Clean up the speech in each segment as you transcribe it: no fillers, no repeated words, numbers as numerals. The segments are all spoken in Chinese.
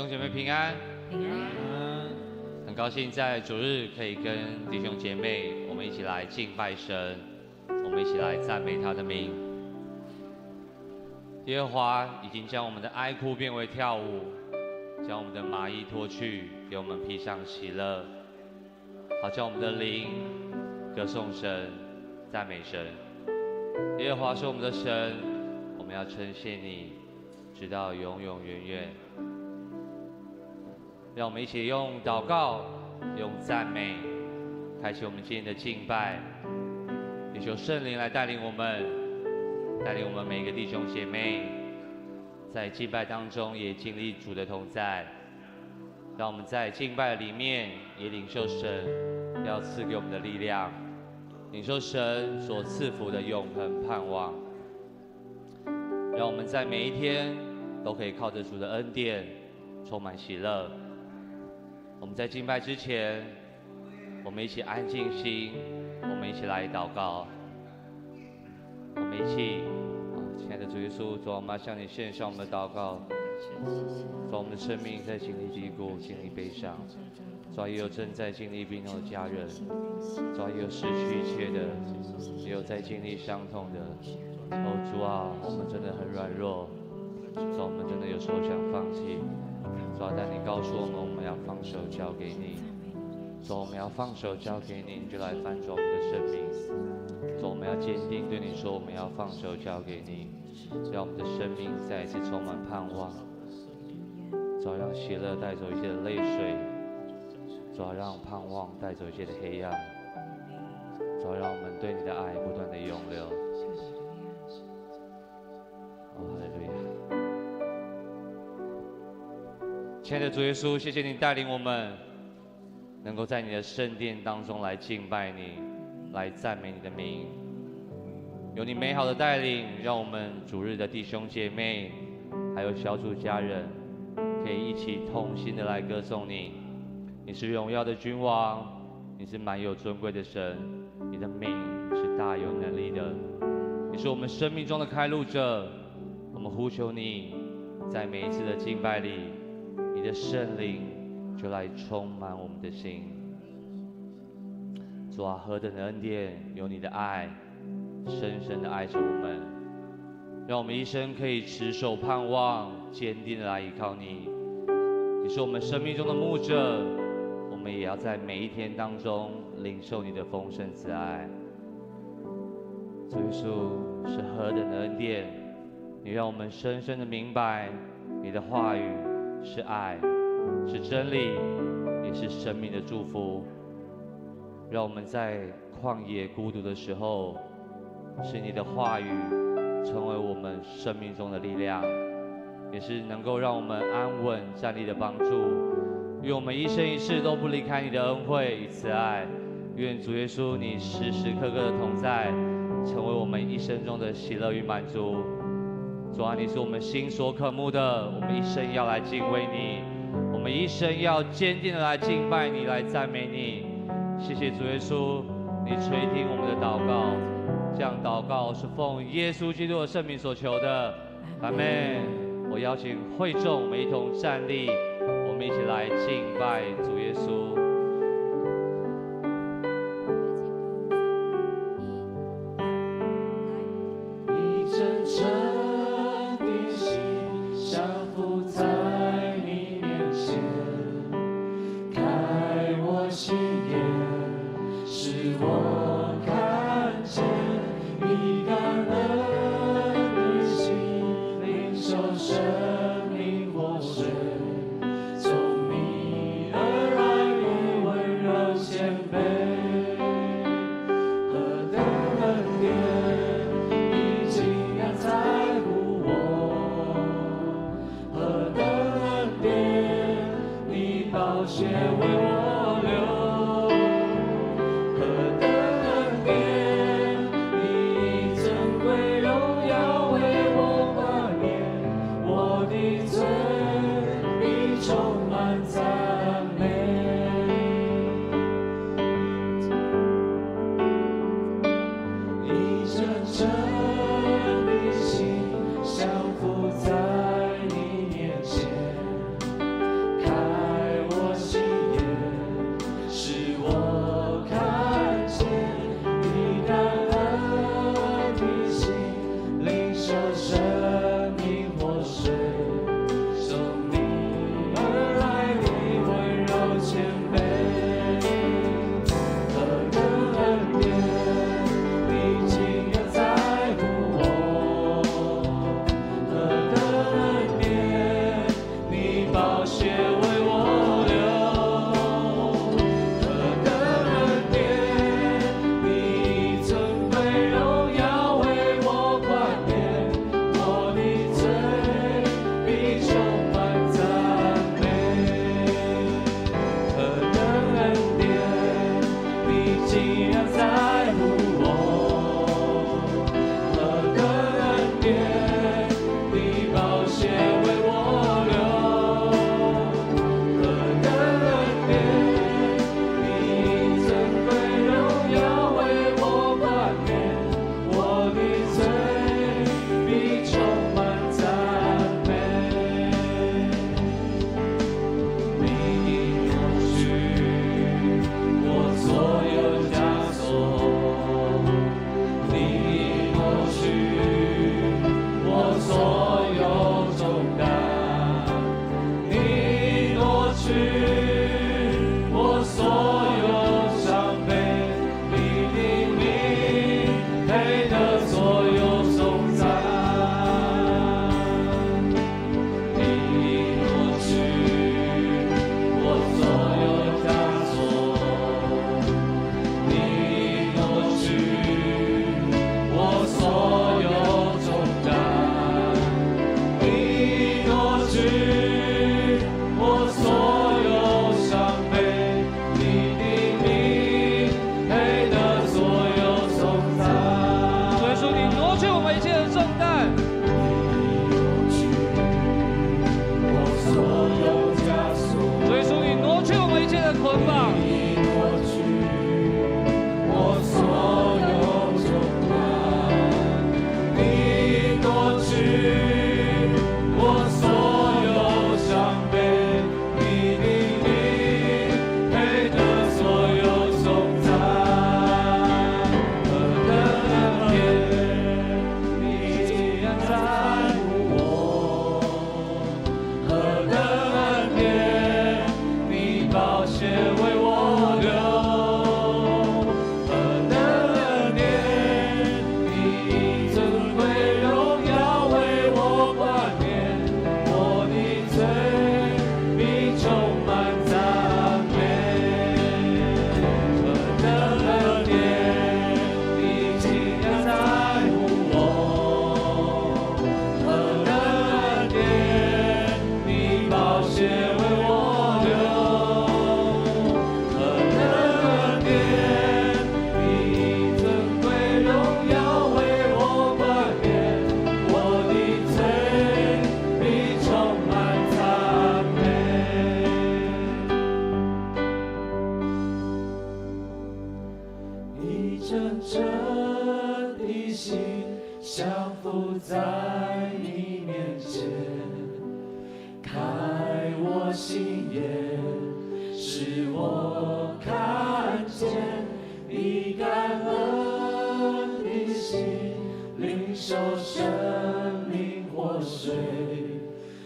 弟兄姐妹平安。平安。很高兴在主日可以跟弟兄姐妹，我们一起来敬拜神，我们一起来赞美他的名。耶和华已经将我们的哀哭变为跳舞，将我们的麻衣脱去，给我们披上喜乐，好叫我们的灵歌颂神，赞美神。耶和华是我们的神，我们要称谢你，直到永永远远。让我们一起用祷告、用赞美，开启我们今天的敬拜，也求圣灵来带领我们，带领我们每一个弟兄姐妹，在敬拜当中也经历主的同在。让我们在敬拜里面也领受神要赐给我们的力量，领受神所赐福的永恒盼望。让我们在每一天都可以靠着主的恩典充满喜乐。我们在敬拜之前，我们一起安静心，我们一起来祷告。我们一起，亲爱的主耶稣，主，我们要向你献上我们的祷告。主，我们的生命在经历低谷，经历悲伤，主，也有正在经历病痛的家人，主，也有失去一切的，也有在经历伤痛的。哦，主啊，我们真的很软弱，主，我们真的有时候想放弃。主啊，但你告诉我们，我们要放手交给你。主，我们要放手交给你，你就来翻转我们的生命。主，我们要坚定对你说，我们要放手交给你，让我们的生命再一次充满盼望。主，让喜乐带走一切的泪水。主，让盼望带走一切的黑暗。主，让我们对你的爱不断的涌流。哦，哈利路亚。亲爱的主耶稣，谢谢你带领我们，能够在你的圣殿当中来敬拜你，来赞美你的名。有你美好的带领，让我们主日的弟兄姐妹，还有小组家人，可以一起同心的来歌颂你。你是荣耀的君王，你是满有尊贵的神，你的名是大有能力的。你是我们生命中的开路者，我们呼求你，在每一次的敬拜里，你的圣灵就来充满我们的心。主啊，何等的恩典，有你的爱深深的爱着我们，让我们一生可以持守盼望，坚定的来依靠你。你是我们生命中的牧者，我们也要在每一天当中领受你的丰盛慈爱。主耶稣，是何等的恩典，你让我们深深的明白你的话语是爱，是真理，也是生命的祝福。让我们在旷野孤独的时候，是你的话语成为我们生命中的力量，也是能够让我们安稳站立的帮助。愿我们一生一世都不离开你的恩惠与慈爱。愿主耶稣你时时刻刻的同在，成为我们一生中的喜乐与满足。主啊，你是我们心所渴慕的，我们一生要来敬畏你，我们一生要坚定的来敬拜你，来赞美你。谢谢主耶稣，你垂听我们的祷告，这样祷告是奉耶稣基督的圣名所求的，阿们。我邀请会众，我们一同站立，我们一起来敬拜主耶稣。真诚的心降服在你面前，开我心眼，使我看见你感恩的心，领受生命活水，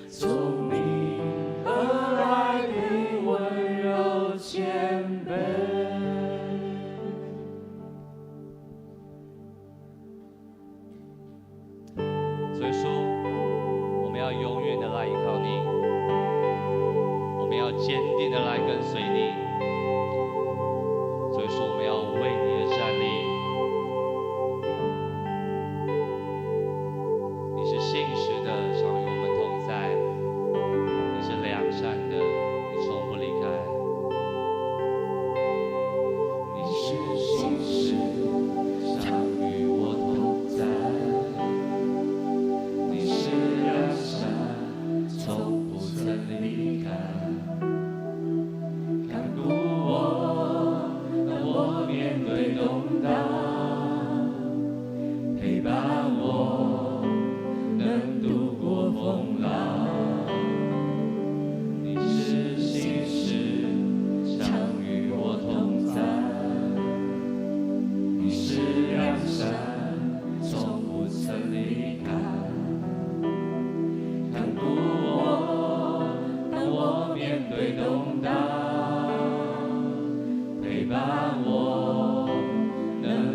从你而来的温柔谦卑。所以说，我们要永远的来依靠你，我们要坚定的来跟随你。所以说，我们要为你而站立。你是信实的，常与我们同在；你是良善的，你从不离开。你是信实，常与我同在。你是良善，从不曾离开。看顾我，当我面对动荡，陪伴我，能度过风浪。你是信实，常与我同在。你是良善，从不曾离开。看顾我，当我面对动荡，陪伴我，能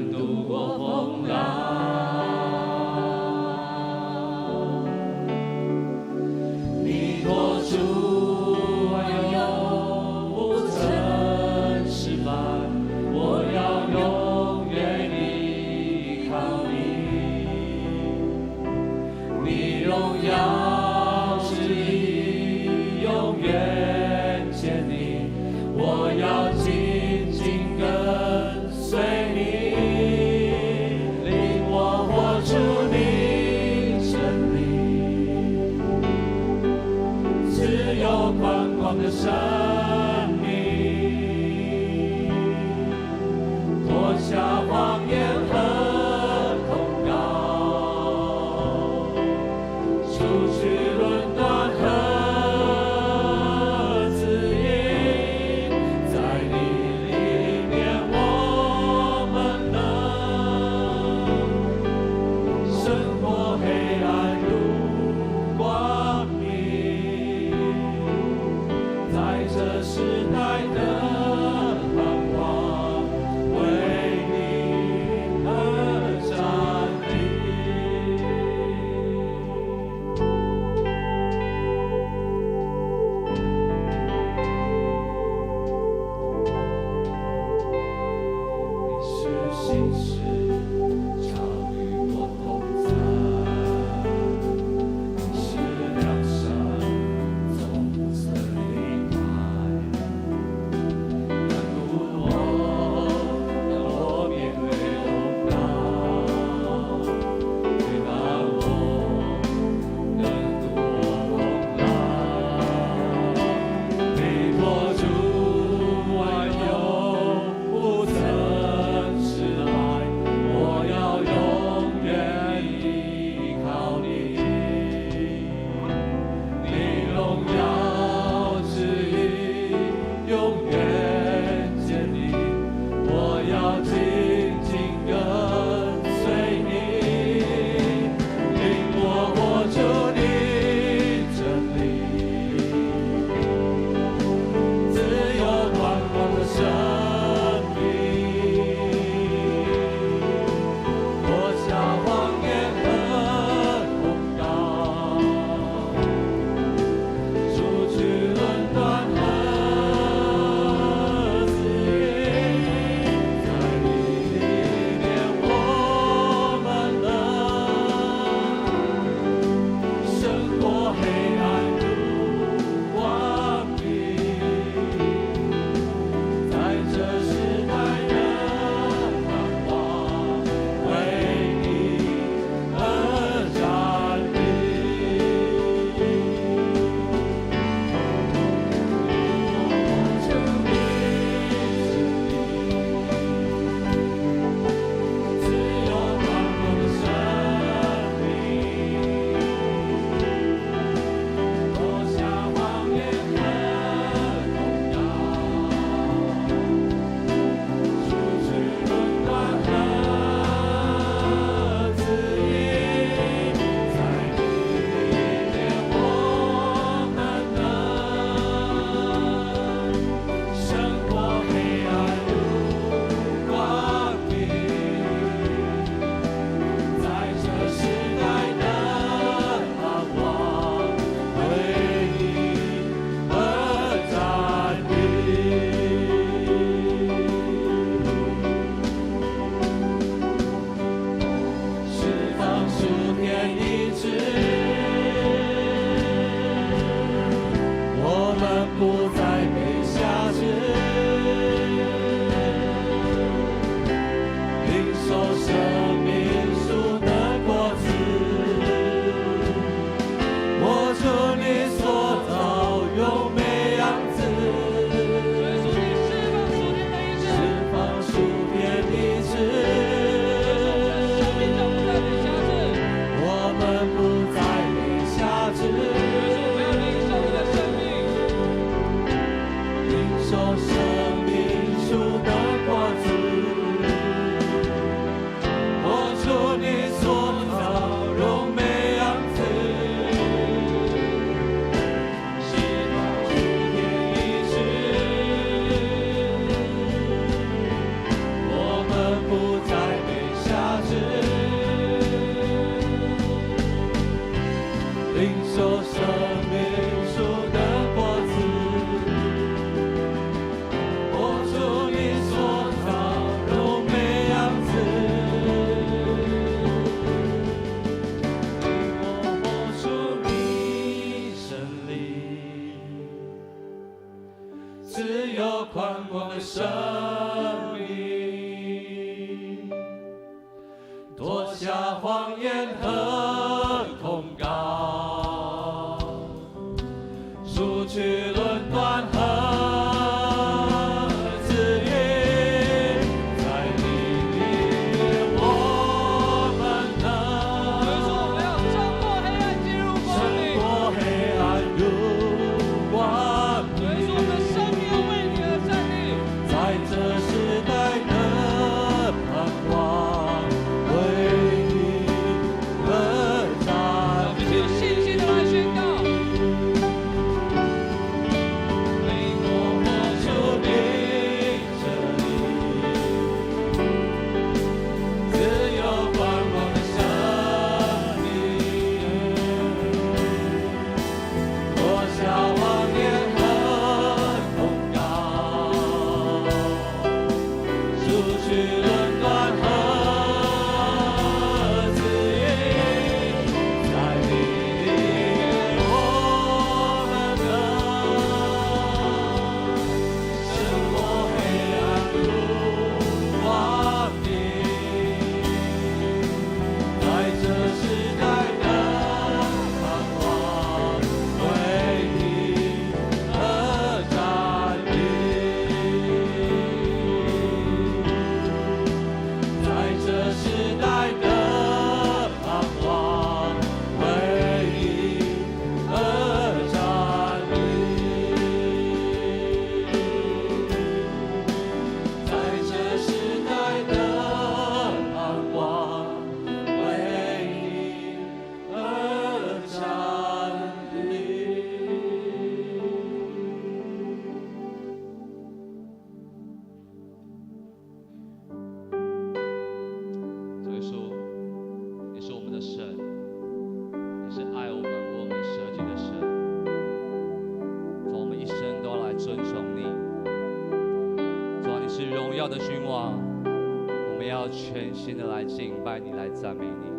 全心的来敬拜你，来赞美你。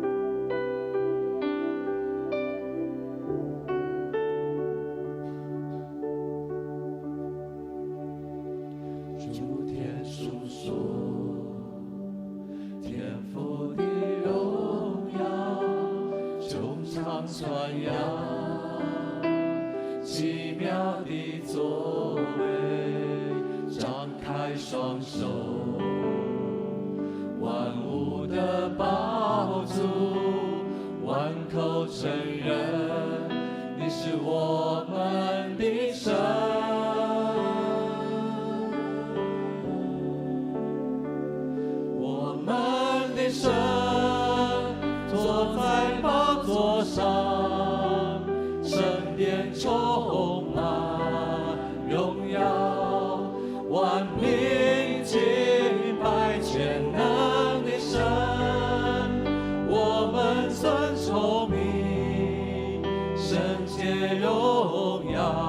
诸天述说天父的荣耀，穹苍传扬奇妙的作为，张开双手。万物的宝主，万口承认你是我们的神。我们的神坐在宝座上，圣殿充满荣耀，万民敬拜全能。尊崇你，圣洁荣耀。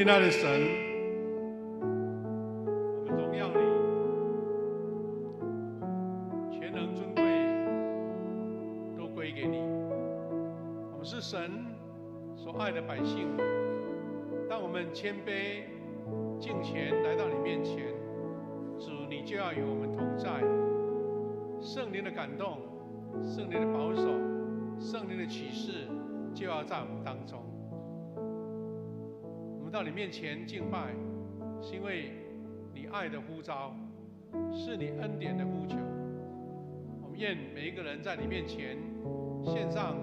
亲爱的神，我们荣耀你，全能尊贵都归给你。我们是神所爱的百姓，当我们谦卑敬虔来到你面前，主你就要与我们同在。圣灵的感动，圣灵的保守，圣灵的启示就要在我们当中。我们到你面前敬拜，是因为你爱的呼召，是你恩典的呼求。我们愿每一个人在你面前献上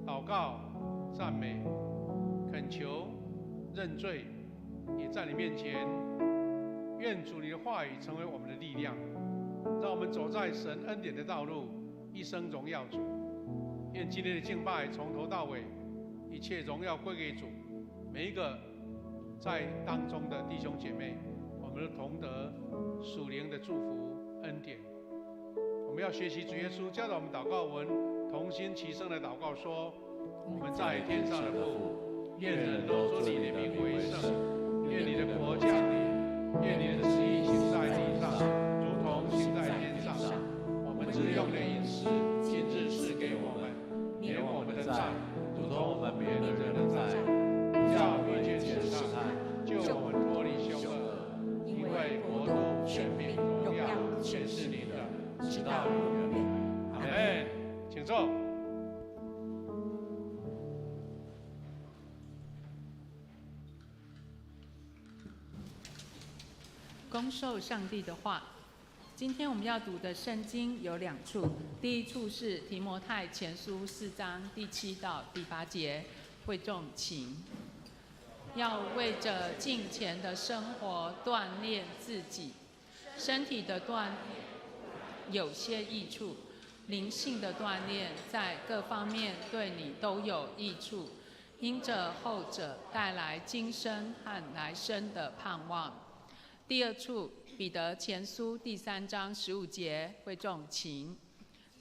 祷告、赞美、恳求、认罪，也在你面前，愿主你的话语成为我们的力量，让我们走在神恩典的道路，一生荣耀主。愿今天的敬拜从头到尾，一切荣耀归给主。每一个在当中的弟兄姐妹，我们都同得属灵的祝福恩典。我们要学习主耶稣教导我们祷告文，同心齐声的祷告说：我们在天上的父，愿人都尊你的名为圣，愿你的国降临，愿你的旨意行在地上，如同行在天上。我们日用的饮食，今日赐给我们，免我们的债，如同我们免了人的债，不叫遇见试探，救我们脱离凶恶。因为国度、权柄、荣耀，全是你的，直到永远。阿们。请坐。恭受上帝的话。今天我们要读的圣经有2处，第一处是提摩太前书4章第7到第8节，会众请。要为着敬虔的生活锻炼自己，身体的锻炼有些益处，灵性的锻炼在各方面对你都有益处，因着后者带来今生和来生的盼望。第2处，彼得前书第3章15节，会众请。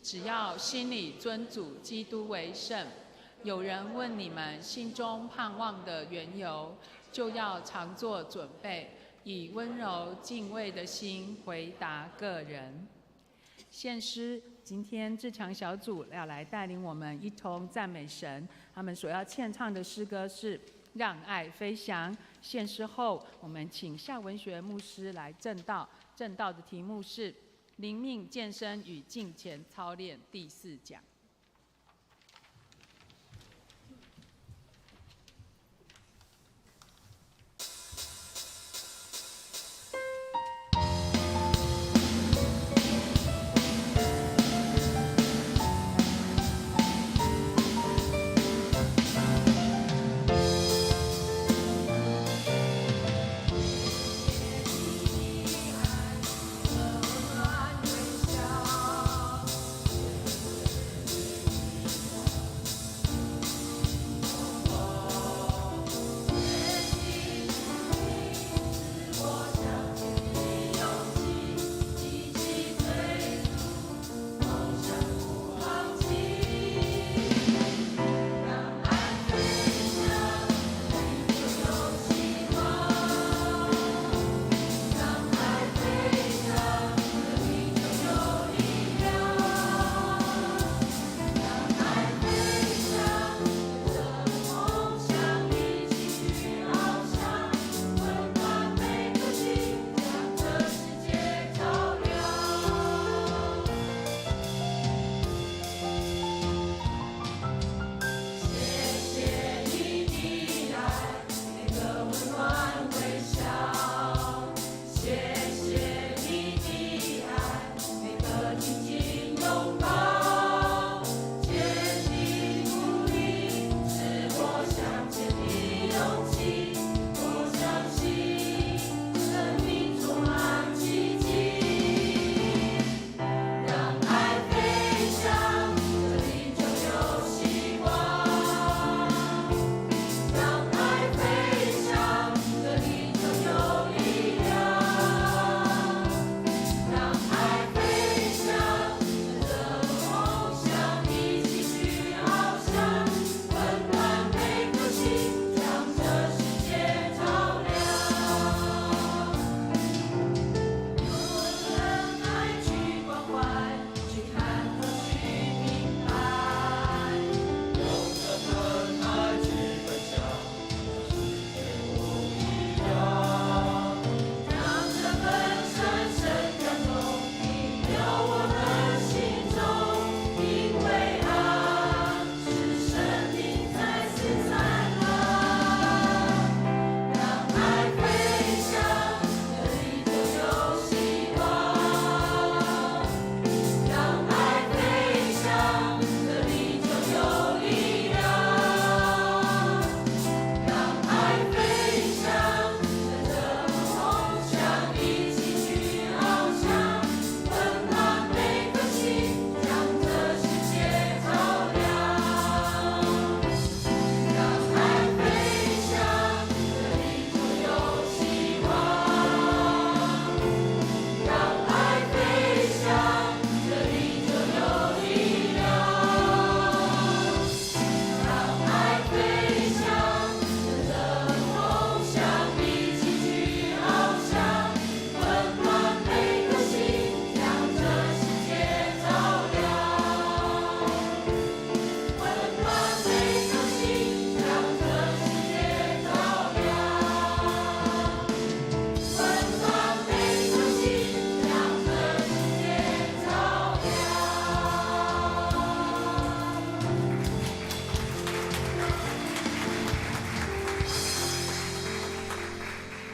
只要心里尊主基督为圣，有人问你们心中盼望的缘由，就要常作准备，以温柔敬畏的心回答个人。献诗，今天志强小组要来带领我们一同赞美神，他们所要献唱的诗歌是让爱飞翔。献诗后，我们请夏文学牧师来证道。证道的题目是灵命健身与敬虔操练第4讲。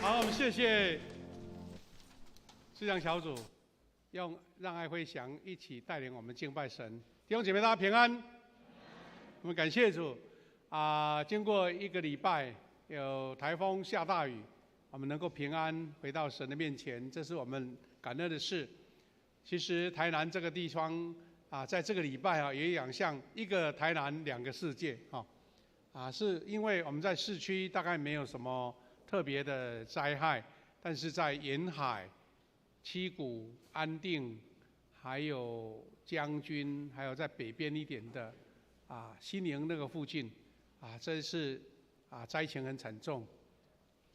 好，我们谢谢思想小组，用让爱辉翔一起带领我们敬拜神。弟兄姐妹，大家平安。我们感谢主经过一个礼拜有台风下大雨，我们能够平安回到神的面前，这是我们感恩的事。其实台南这个地方在这个礼拜也养像一个台南两个世界是因为我们在市区大概没有什么特别的灾害，但是在沿海、七股、安定，还有将军，还有在北边一点的西宁那个附近这是灾情很惨重。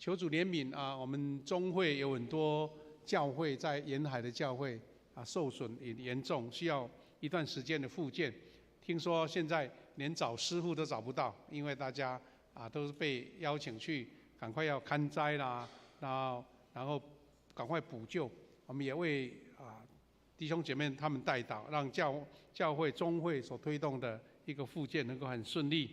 求主怜悯我们中会有很多教会在沿海的教会受损也严重，需要一段时间的复建。听说现在连找师傅都找不到，因为大家都是被邀请去。赶快要勘灾啦，然后赶快补救。我们也为弟兄姐妹他们代祷，让教会中会所推动的一个复建能够很顺利。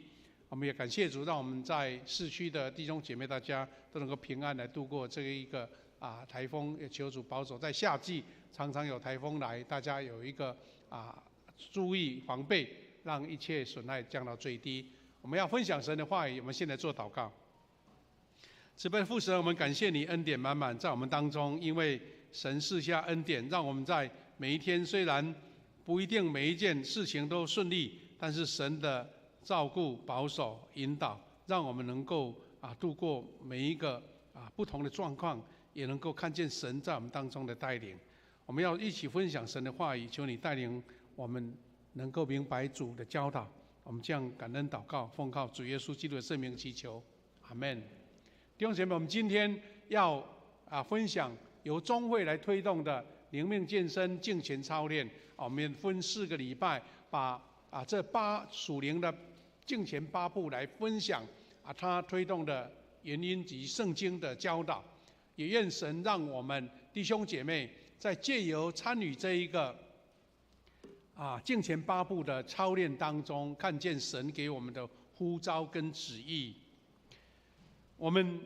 我们也感谢主，让我们在市区的弟兄姐妹大家都能够平安来度过这一个台风。也求主保守，在夏季常常有台风来，大家有一个注意防备，让一切损害降到最低。我们要分享神的话语，我们现在做祷告。慈悲父神，我们感谢你恩典满满在我们当中，因为神赐下恩典，让我们在每一天虽然不一定每一件事情都顺利，但是神的照顾、保守、引导，让我们能够度过每一个不同的状况，也能够看见神在我们当中的带领。我们要一起分享神的话语，求你带领我们能够明白主的教导。我们这样感恩祷告，奉靠主耶稣基督的圣名祈求，阿们。弟兄姐妹，我们今天要分享由中会来推动的灵命健身敬虔操练。我们分4个礼拜，把这属灵的敬虔8步来分享他推动的原因及圣经的教导。也愿神让我们弟兄姐妹在借由参与这一个敬虔8步的操练当中，看见神给我们的呼召跟旨意。我们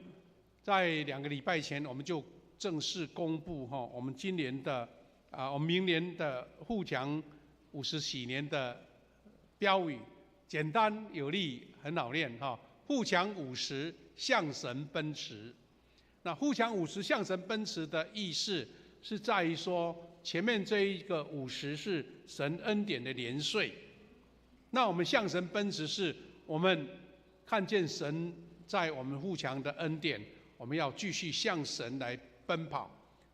在2个礼拜前，我们就正式公布我们今年的我们明年的富强50喜年的标语，简单有力，很好念富强50向神奔驰。那富强50向神奔驰的意思是在于说，前面这一个50是神恩典的年岁，那我们向神奔驰是我们看见神在我们富强的恩典，我们要继续向神来奔跑。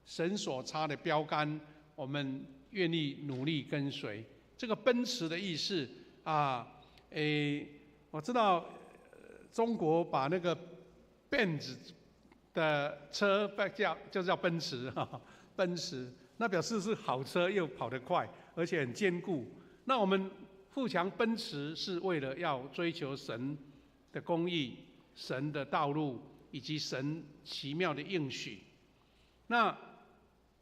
神所插的标杆，我们愿意努力跟随。这个奔驰的意思我知道中国把那个Benz的车就叫奔驰奔驰，那表示是好车，又跑得快，而且很坚固。那我们富强奔驰是为了要追求神的公义、神的道路以及神奇妙的应许。那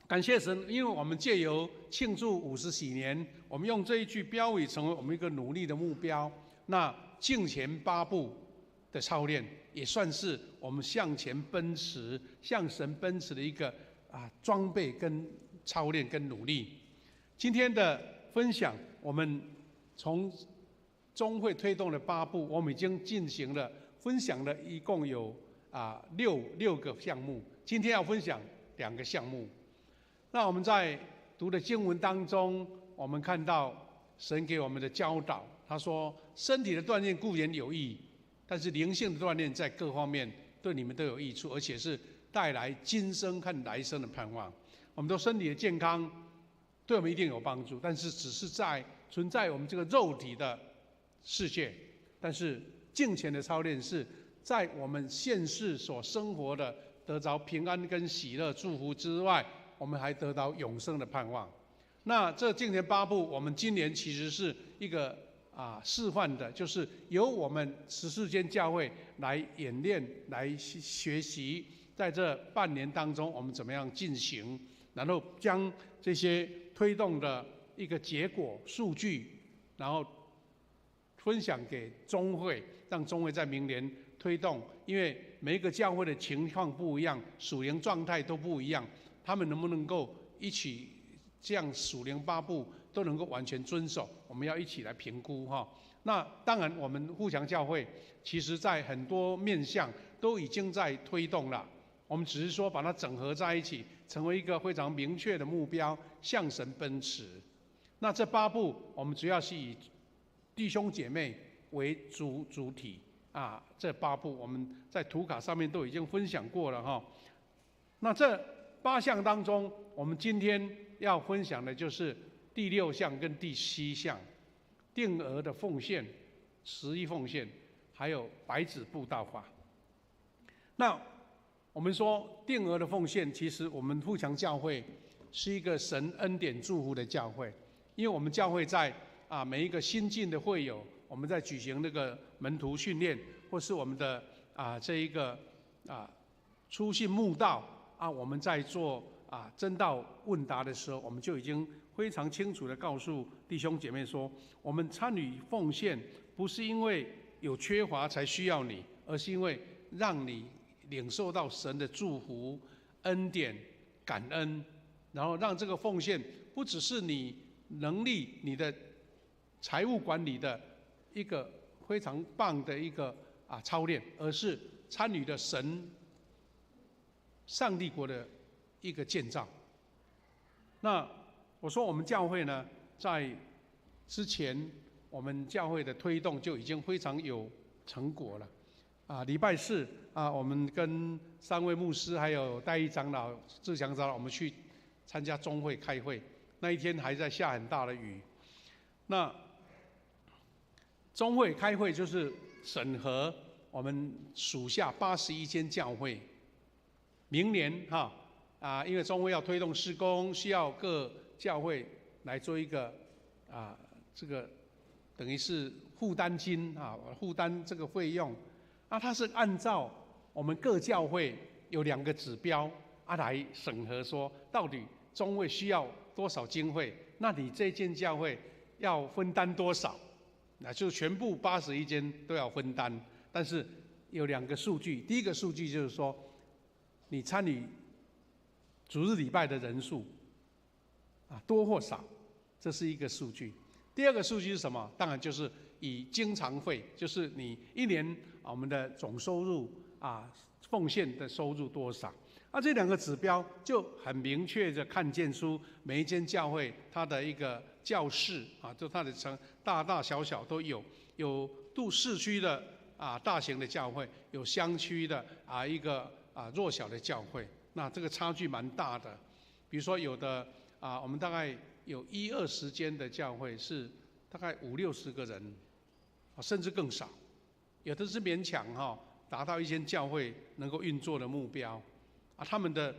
感谢神，因为我们借由庆祝50喜年，我们用这一句标语成为我们一个努力的目标。那敬虔8步的操练，也算是我们向前奔驰、向神奔驰的一个装备跟操练跟努力。今天的分享，我们从中会推动的8步，我们已经进行了分享了，一共有6个项目。今天要分享2个项目。那我们在读的经文当中，我们看到神给我们的教导，他说：身体的锻炼固然有益，但是灵性的锻炼在各方面对你们都有益处，而且是带来今生和来生的盼望。我们说身体的健康对我们一定有帮助，但是只是存在我们这个肉体的世界。但是敬虔的操练是在我们现世所生活的得着平安跟喜乐祝福之外，我们还得到永生的盼望。那这敬虔8步，我们今年其实是一个示范的，就是由我们14间教会来演练、来学习，在这半年当中我们怎么样进行，然后将这些推动的一个结果数据，然后分享给中会，让中会在明年推动，因为每一个教会的情况不一样，属灵状态都不一样，他们能不能够一起这样属灵8部都能够完全遵守，我们要一起来评估哈。那当然，我们富强教会其实在很多面向都已经在推动了，我们只是说把它整合在一起，成为一个非常明确的目标，向神奔驰。那这8部，我们主要是以弟兄姐妹为主体啊，这8部我们在图卡上面都已经分享过了哈。那这8项当中，我们今天要分享的就是第6项跟第7项，定额的奉献、11奉献，还有白纸布道法。那我们说定额的奉献，其实我们富强教会是一个神恩典祝福的教会，因为我们教会在每一个新进的会友，我们在举行那个门徒训练，或是我们的这一个初信慕道我们在做真道问答的时候，我们就已经非常清楚地告诉弟兄姐妹说，我们参与奉献不是因为有缺乏才需要你，而是因为让你领受到神的祝福、恩典、感恩，然后让这个奉献不只是你能力、你的财务管理的一个非常棒的一个操练，而是参与了上帝国的一个建造。那我说我们教会呢，在之前我们教会的推动就已经非常有成果了。礼拜4我们跟3位牧师还有代义长老、志强长老，我们去参加中会开会，那一天还在下很大的雨。那中会开会就是审核我们属下81间教会，明年因为中会要推动施工，需要各教会来做一个这个等于是负担金负担这个费用。它是按照我们各教会有2个指标来审核，说到底中会需要多少经费，那你这间教会要分担多少，那就全部81间都要分担。但是有2个数据，第一个数据就是说，你参与主日礼拜的人数多或少，这是一个数据。第2个数据是什么？当然就是以经常费，就是你一年我们的总收入奉献的收入多少。这2个指标就很明确地看见出每一间教会它的一个教室就它的大大小小都有市区的大型的教会，有乡区的一个弱小的教会，那这个差距蛮大的。比如说有的我们大概有10-20间的教会是大概50-60个人，甚至更少。有的是勉强达到一间教会能够运作的目标他们的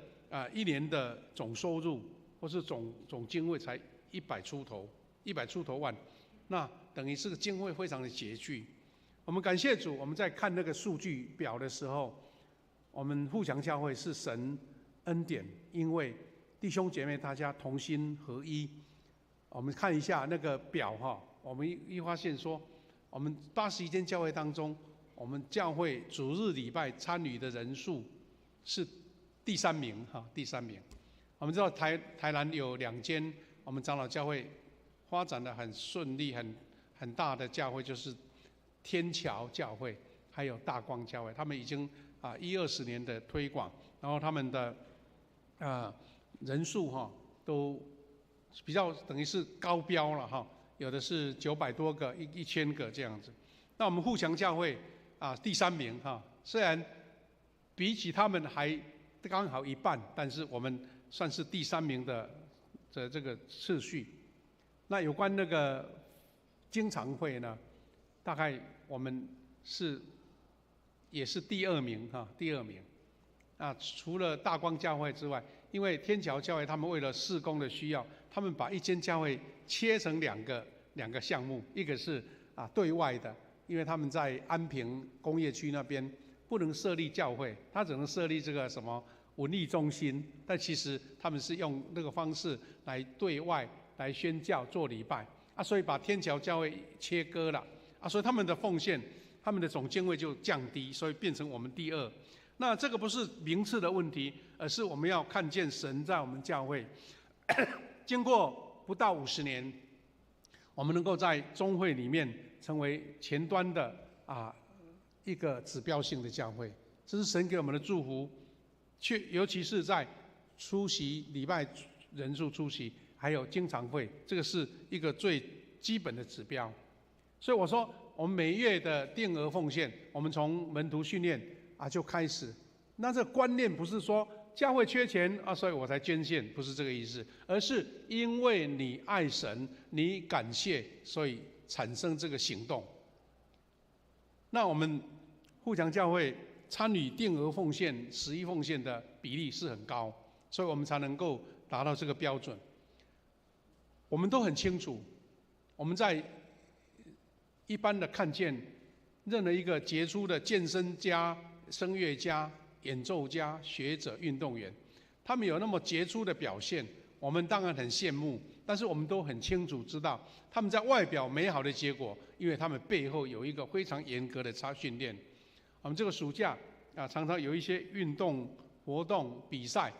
一年的总收入或是总经费才100出头万，那等于是个经费非常的拮据。我们感谢主，我们在看那个数据表的时候，我们富强教会是神恩典，因为弟兄姐妹大家同心合一。我们看一下那个表我们一发现说，我们81间教会当中，我们教会主日礼拜参与的人数是第3名第3名。我们知道台南有2间我们长老教会发展的很顺利、很大的教会，就是天桥教会还有大光教会，他们已经10-20年的推广，然后他们的人数都比较等于是高标了有的是900多个、1000个这样子。那我们富强教会第3名虽然比起他们还刚好一半，但是我们算是第3名的这个次序。那有关那个经常会呢，大概我们也是第2名第2名。除了大光教会之外，因为天桥教会他们为了事工的需要，他们把一间教会切成两个项目，一个是对外的，因为他们在安平工业区那边不能设立教会，他只能设立这个什么文艺中心，但其实他们是用那个方式来对外来宣教做礼拜所以把天桥教会切割了所以他们的奉献他们的总经费就降低，所以变成我们第二。那这个不是名次的问题，而是我们要看见神在我们教会经过不到50年，我们能够在中会里面成为前端的一个指标性的教会，这是神给我们的祝福。尤其是在出席礼拜人数出席，还有经常会，这个是一个最基本的指标。所以我说，我们每月的定额奉献，我们从门徒训练就开始。那这个观念不是说教会缺钱所以我才捐献，不是这个意思，而是因为你爱神，你感谢，所以产生这个行动。那我们富强教会参与定额奉献、11奉献的比例是很高，所以我们才能够达到这个标准。我们都很清楚，我们在一般的看见任何一个杰出的健身家、声乐家、演奏家、学者、运动员，他们有那么杰出的表现，我们当然很羡慕，但是我们都很清楚知道他们在外表美好的结果，因为他们背后有一个非常严格的训练。我们这个暑假常常有一些运动活动比赛，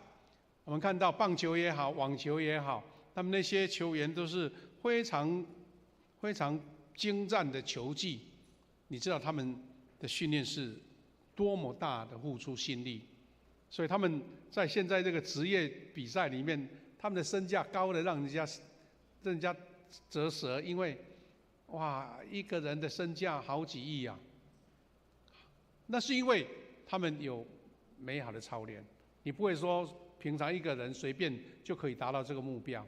我们看到棒球也好，网球也好，他们那些球员都是非常精湛的球技，你知道他们的训练是多么大的付出心力，所以他们在现在这个职业比赛里面，他们的身价高的让人家啧舌，因为一个人的身价好几亿啊，那是因为他们有美好的操练，你不会说平常一个人随便就可以达到这个目标，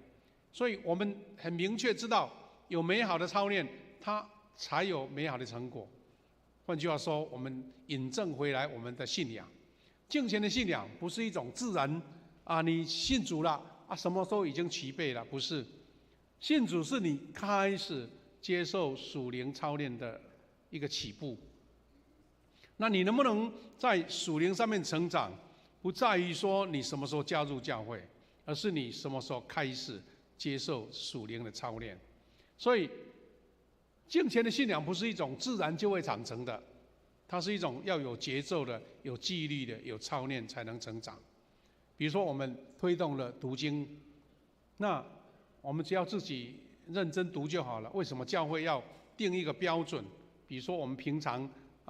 所以我们很明确知道，有美好的操练，它才有美好的成果。换句话说，我们引证回来我们的信仰，敬虔的信仰不是一种自然你信主了什么都已经齐备了，不是。信主是你开始接受属灵操练的一个起步。那你能不能在属灵上面成长，不在于说你什么时候加入教会，而是你什么时候开始接受属灵的操练。所以敬虔的信仰不是一种自然就会长成的，它是一种要有节奏的、有纪律的、有操练才能成长。比如说我们推动了读经，那我们只要自己认真读就好了。为什么教会要定一个标准？比如说我们平常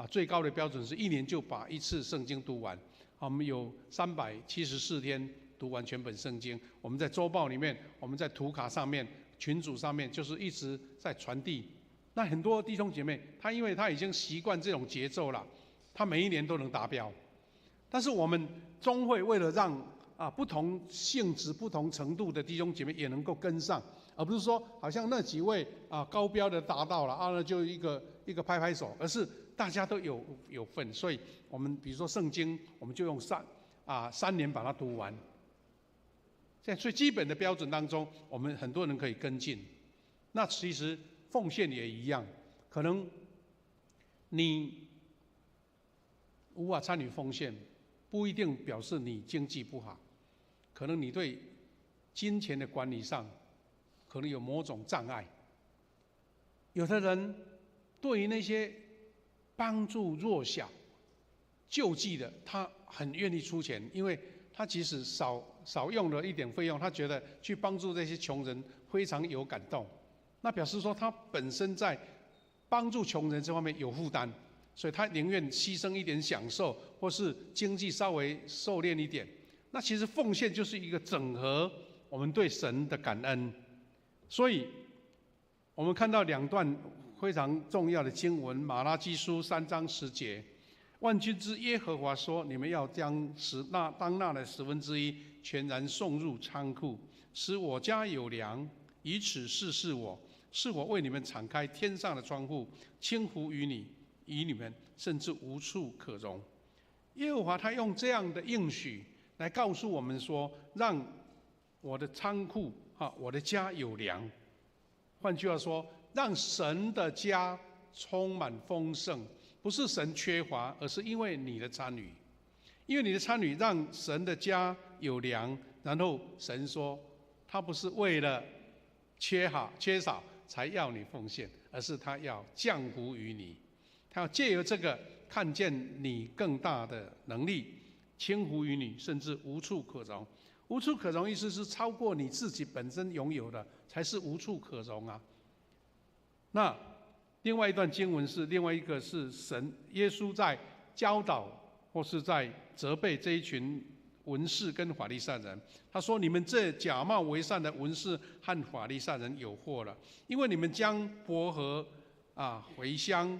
最高的标准是1年就把一次圣经读完。我们有374天读完全本圣经。我们在周报里面，我们在图卡上面、群组上面，就是一直在传递。那很多弟兄姐妹，因为他已经习惯这种节奏了，他每一年都能达标。但是我们中会为了让不同性质、不同程度的弟兄姐妹也能够跟上，而不是说好像那几位高标的达到了那就一个拍拍手，而是大家都有份。所以我们比如说圣经，我们就用3年把它读完。在最基本的标准当中，我们很多人可以跟进。那其实奉献也一样，可能你无法参与奉献，不一定表示你经济不好，可能你对金钱的管理上可能有某种障碍。有的人对于那些帮助弱小、救济的，他很愿意出钱，因为他即使少用了一点费用，他觉得去帮助这些穷人非常有感动。那表示说他本身在帮助穷人这方面有负担，所以他宁愿牺牲一点享受，或是经济稍微收敛一点。那其实奉献就是一个整合我们对神的感恩。所以我们看到2段非常重要的经文，马拉基书3章10节，万军之耶和华说：你们要将当纳的1/10全然送入仓库，使我家有粮，以此试我，是我为你们敞开天上的窗户，倾福于你们，甚至无处可容。耶和华他用这样的应许来告诉我们说，让我的仓库我的家有粮。换句话说，让神的家充满丰盛，不是神缺乏，而是因为你的参与。因为你的参与让神的家有粮，然后神说他不是为了缺少才要你奉献，而是他要降福于你。他要借由这个看见你更大的能力，轻忽于你，甚至无处可容。无处可容意思是超过你自己本身拥有的，才是无处可容啊。那另外一段经文是另外一个是耶稣在教导或是在责备这一群文士跟法利赛人。他说：“你们这假冒为善的文士和法利赛人有祸了，因为你们将薄荷、茴香、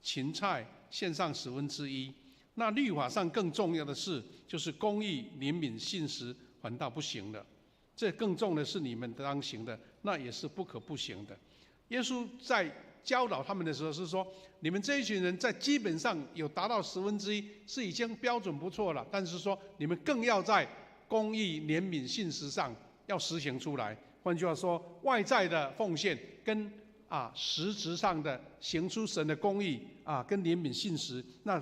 芹菜献上1/10。那律法上更重要的事，就是公义、怜悯、信实，反倒不行了。这更重的是你们当行的，那也是不可不行的。”耶稣在教导他们的时候是说，你们这一群人在基本上有达到1/10，是已经标准不错了，但是说你们更要在公义、怜悯、信实上要实行出来。换句话说，外在的奉献跟实质上的行出神的公义跟怜悯信实，那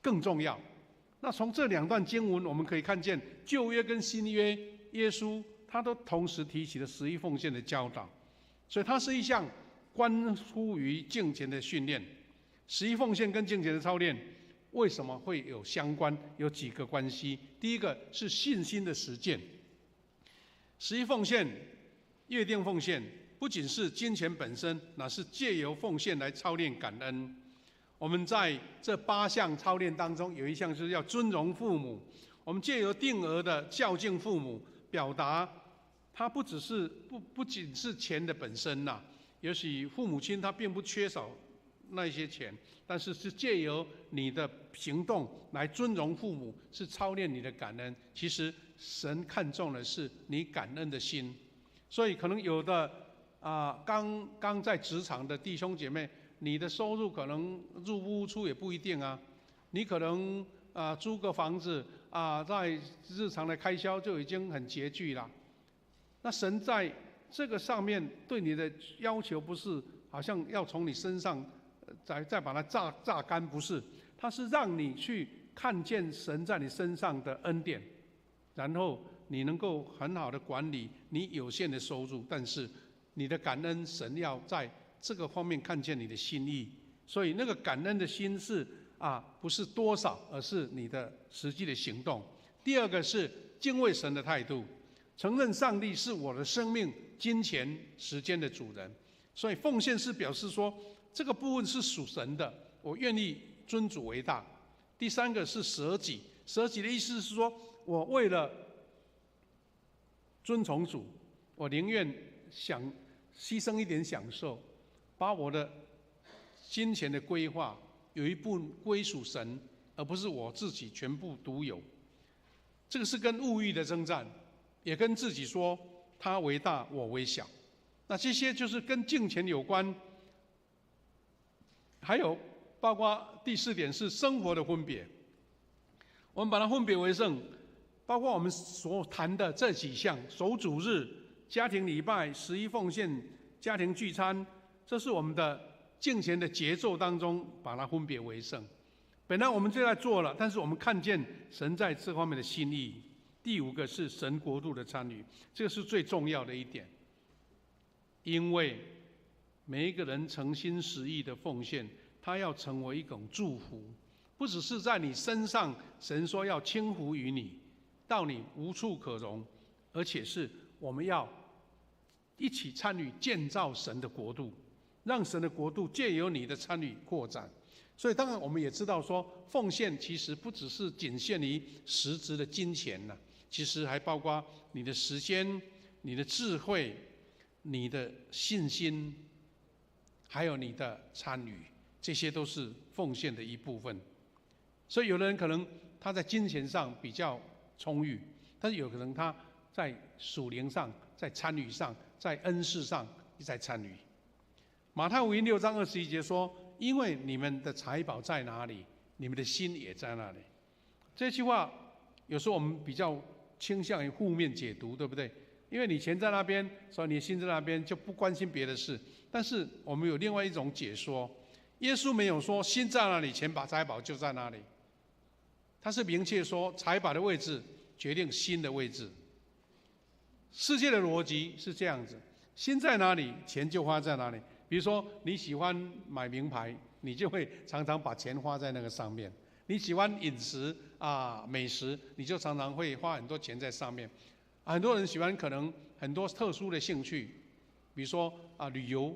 更重要。那从这两段经文我们可以看见，旧约跟新约耶稣他都同时提起了十一奉献的教导，所以它是一项关乎于敬虔的训练。十一奉献跟敬虔的操练为什么会有相关？有几个关系。第一个是信心的实践。十一奉献、约定奉献不仅是金钱本身，乃是借由奉献来操练感恩。我们在这8项操练当中，有一项是要尊荣父母。我们借由定额的孝敬父母，表达他不仅是钱的本身呐，也许父母亲他并不缺少那些钱，但是借由你的行动来尊荣父母，是操练你的感恩。其实神看重的是你感恩的心。所以可能有的刚在职场的弟兄姐妹，你的收入可能入不敷出也不一定啊，你可能租个房子在日常的开销就已经很拮据了。那神在这个上面对你的要求不是好像要从你身上再把它榨干，不是，它是让你去看见神在你身上的恩典，然后你能够很好的管理你有限的收入，但是你的感恩，神要在这个方面看见你的心意。所以那个感恩的心是不是多少，而是你的实际的行动。第二个是敬畏神的态度，承认上帝是我的生命、金钱、时间的主人。所以奉献是表示说，这个部分是属神的，我愿意尊主为大。第三个是舍己，舍己的意思是说，我为了尊从主，我宁愿牺牲一点享受，把我的金钱的规划有一部分归属神，而不是我自己全部独有。这个是跟物欲的征战，也跟自己说他为大，我为小。那这些就是跟敬虔有关。还有包括第4点是生活的分别，我们把它分别为圣，包括我们所谈的这几项：守主日、家庭礼拜、十一奉献、家庭聚餐，这是我们的敬虔的节奏当中把它分别为圣。本来我们就在做了，但是我们看见神在这方面的心意。第5个是神国度的参与，这个是最重要的一点，因为每一个人诚心实意的奉献，他要成为一种祝福，不只是在你身上，神说要轻忽于你，到你无处可容，而且是我们要一起参与建造神的国度，让神的国度借由你的参与扩展。所以当然我们也知道说，奉献其实不只是仅限于实质的金钱了，其实还包括你的时间、你的智慧、你的信心，还有你的参与，这些都是奉献的一部分。所以有的人可能他在金钱上比较充裕，但是有可能他在属灵上、在参与上、在恩赐上也在参与。马太福音6章21节说，因为你们的财宝在哪里，你们的心也在那里。这句话有时候我们比较倾向于负面解读，对不对？因为你钱在那边，所以你心在那边，就不关心别的事。但是我们有另外一种解说，耶稣没有说心在哪里，财宝就在哪里。他是明确说，财宝的位置决定心的位置。世界的逻辑是这样子，心在哪里，钱就花在哪里。比如说你喜欢买名牌，你就会常常把钱花在那个上面。你喜欢饮食美食，你就常常会花很多钱在上面。很多人喜欢可能很多特殊的兴趣，比如说旅游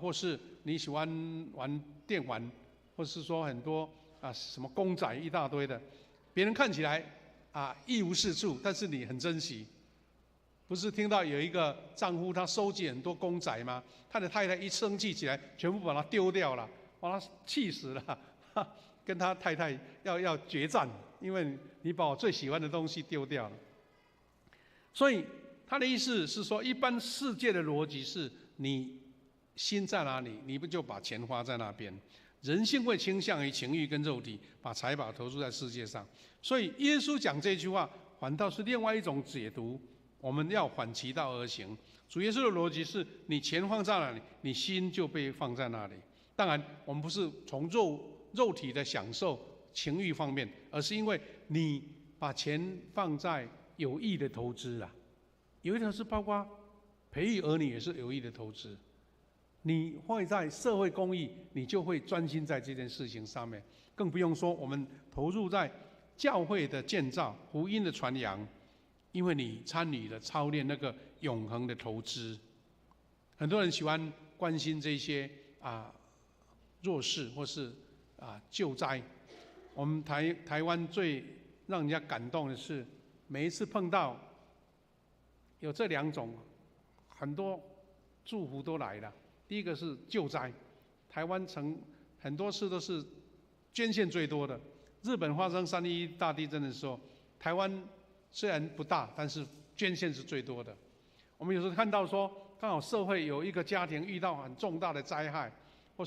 或是你喜欢玩电玩，或是说很多什么公仔一大堆的，别人看起来一无是处，但是你很珍惜。不是听到有一个丈夫他收集很多公仔吗？他的太太一生气起来，全部把它丢掉了，把他气死了，跟他太太要决战，因为你把我最喜欢的东西丢掉了。所以他的意思是说，一般世界的逻辑是你心在哪里，你不就把钱花在那边。人性会倾向于情欲跟肉体，把财宝投注在世界上。所以耶稣讲这句话，反倒是另外一种解读。我们要反其道而行。主耶稣的逻辑是：你钱放在哪里，你心就被放在那里。当然，我们不是从肉体的享受、情欲方面，而是因为你把钱放在有益的投资啦。有益的投资包括培育儿女，也是有益的投资。你会在社会公益，你就会专心在这件事情上面。更不用说我们投入在教会的建造、福音的传扬。因为你参与了操练那个永恒的投资。很多人喜欢关心这些弱势或是救灾。我们台湾最让人家感动的是，每一次碰到有这两种，很多祝福都来了。第一个是救灾，台湾很多次都是捐献最多的。日本发生3.11大地震的时候，台湾虽然不大，但是捐献是最多的。我们有时候看到说，刚好社会有一个家庭遇到很重大的灾害，或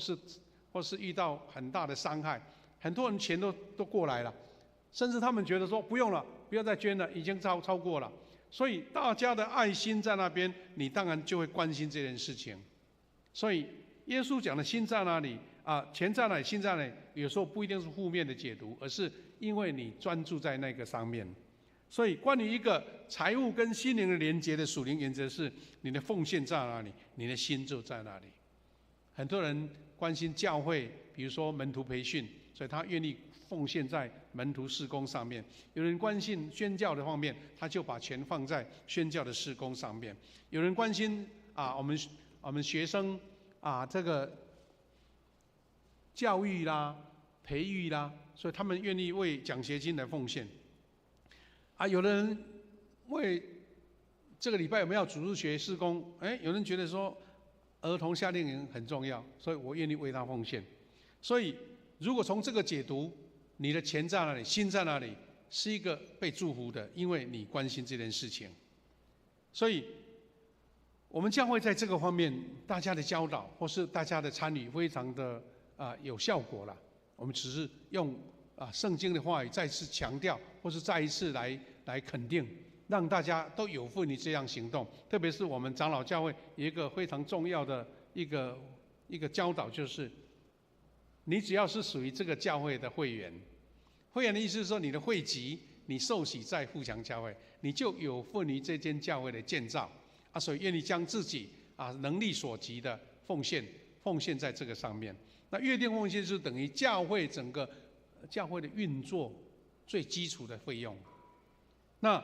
是遇到很大的伤害，很多人钱都过来了，甚至他们觉得说不用了，不要再捐了，已经超过了。所以大家的爱心在那边，你当然就会关心这件事情。所以耶稣讲的心在哪里钱在哪里，心在哪里，有时候不一定是负面的解读，而是因为你专注在那个上面。所以，关于一个财务跟心灵的连结的属灵原则是：你的奉献在哪里，你的心就在哪里。很多人关心教会，比如说门徒培训，所以他愿意奉献在门徒事工上面；有人关心宣教的方面，他就把钱放在宣教的事工上面；有人关心我们学生这个教育啦、培育啦，所以他们愿意为奖学金来奉献。有的人为这个礼拜我们要主日学事工，有人觉得说儿童夏令营很重要，所以我愿意为他奉献。所以，如果从这个解读，你的钱在哪里，心在哪里，是一个被祝福的，因为你关心这件事情。所以，我们将会在这个方面，大家的教导或是大家的参与，非常的有效果了。我们只是用圣经的话语再次强调，或是再一次来肯定，让大家都有份于这样行动。特别是我们长老教会有一个非常重要的一个教导，就是你只要是属于这个教会的会员，会员的意思是说你的会籍你受洗在富强教会，你就有份于这间教会的建造所以愿意将自己能力所及的奉献在这个上面。那约定奉献是等于教会整个教会的运作最基础的费用。那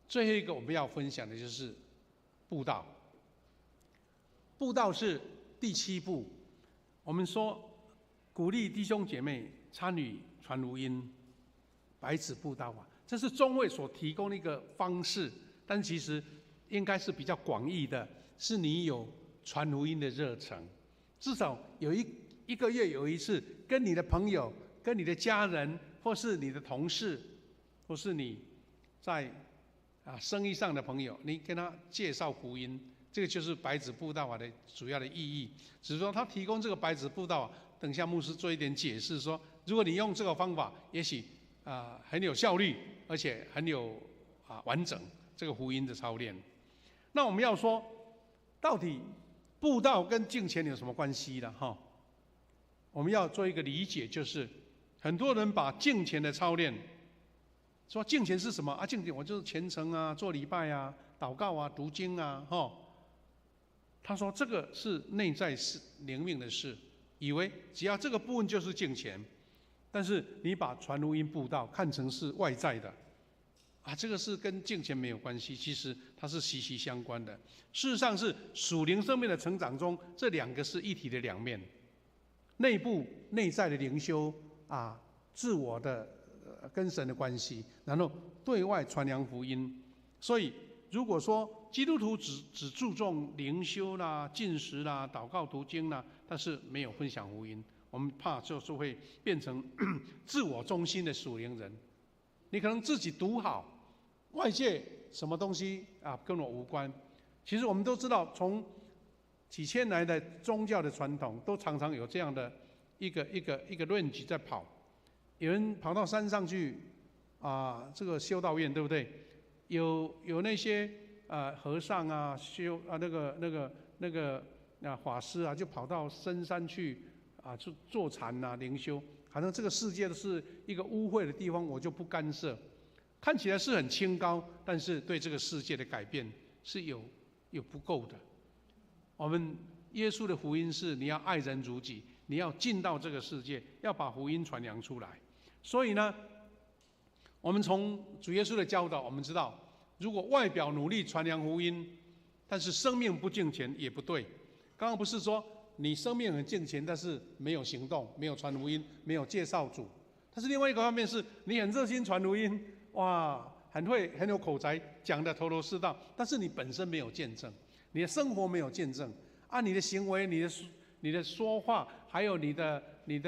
最后一个我们要分享的就是布道。布道是第7步，我们说鼓励弟兄姐妹参与传福音、白纸布道这是中会所提供的一个方式，但其实应该是比较广义的，是你有传福音的热忱，至少有一个月有一次，跟你的朋友、跟你的家人，或是你的同事，或是你在生意上的朋友，你跟他介绍福音，这个就是白纸布道的主要的意义。只是说他提供这个白纸布道，等一下牧师做一点解释说，如果你用这个方法，也许很有效率，而且很有完整这个福音的操练。那我们要说，到底布道跟敬虔有什么关系呢？我们要做一个理解，就是很多人把敬虔的操练，说敬虔是什么敬虔我就是虔诚做礼拜祷告读经他说这个是内在是灵命的事，以为只要这个部分就是敬虔，但是你把传福音布道看成是外在的，这个是跟敬虔没有关系，其实它是息息相关的。事实上是属灵生命的成长中，这两个是一体的两面，内部内在的灵修自我的跟神的关系，然后对外传扬福音。所以如果说基督徒只注重灵修啦、禁食啦、祷告读经啦，但是没有分享福音，我们怕就是会变成自我中心的属灵人。你可能自己读好，外界什么东西跟我无关。其实我们都知道，从几千来的宗教的传统，都常常有这样的一个论据在跑。有人跑到山上去这个修道院，对不对？有那些和尚那个法师就跑到深山去坐禅灵修，好像这个世界是一个污秽的地方，我就不干涉。看起来是很清高，但是对这个世界的改变是有不够的。我们耶稣的福音是你要爱人如己，你要进到这个世界，要把福音传扬出来。所以呢，我们从主耶稣的教导，我们知道，如果外表努力传扬福音，但是生命不敬虔也不对。刚刚不是说你生命很敬虔，但是没有行动，没有传福音，没有介绍主。但是另外一个方面是，你很热心传福音，很会很有口才，讲得头头是道，但是你本身没有见证，你的生活没有见证你的行为、你的说话，还有你的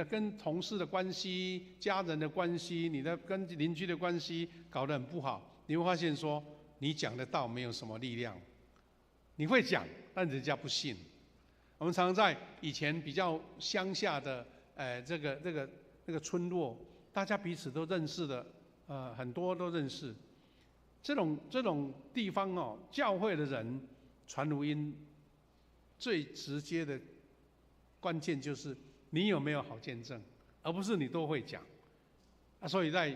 跟同事的关系、家人的关系、你的跟邻居的关系搞得很不好，你会发现说你讲的道没有什么力量，你会讲，但人家不信。我们常常在以前比较乡下的这个村落，大家彼此都认识的，很多都认识。这种地方教会的人传福音最直接的关键就是你有没有好见证，而不是你都会讲。所以在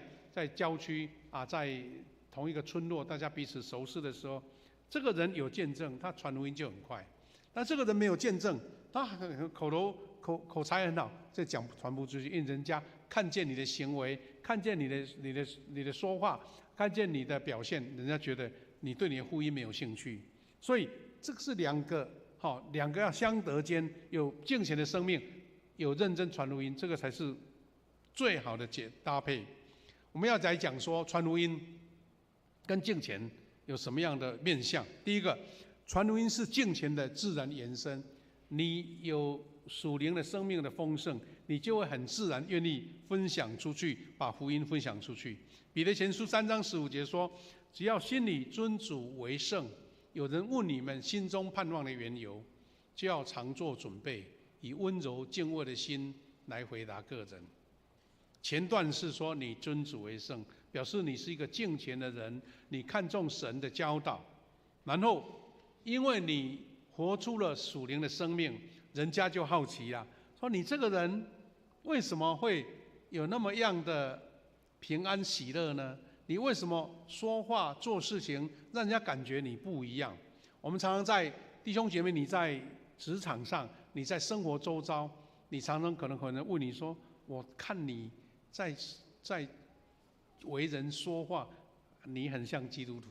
郊区在同一个村落，大家彼此熟识的时候，这个人有见证，他传福音就很快；但这个人没有见证，他口才很好，这传不出去，因为人家看见你的行为，看见你的说话，看见你的表现，人家觉得你对你的福音没有兴趣。所以这个是两个要相得兼，有敬虔的生命，有认真传福音，这个才是最好的搭配。我们要来讲说传福音跟敬虔有什么样的面向。第一个，传福音是敬虔的自然延伸。你有属灵的生命的丰盛，你就会很自然愿意分享出去，把福音分享出去。彼得前书3章15节说，只要心里尊主为圣，有人问你们心中盼望的缘由，就要常做准备，以温柔敬畏的心来回答个人。前段是说你尊主为圣，表示你是一个敬虔的人，你看重神的教导，然后因为你活出了属灵的生命，人家就好奇了，说你这个人为什么会有那么样的平安喜乐呢？你为什么说话做事情让人家感觉你不一样？我们常常在弟兄姐妹，你在职场上，你在生活周遭，你常常可能问你说，我看你在为人说话，你很像基督徒。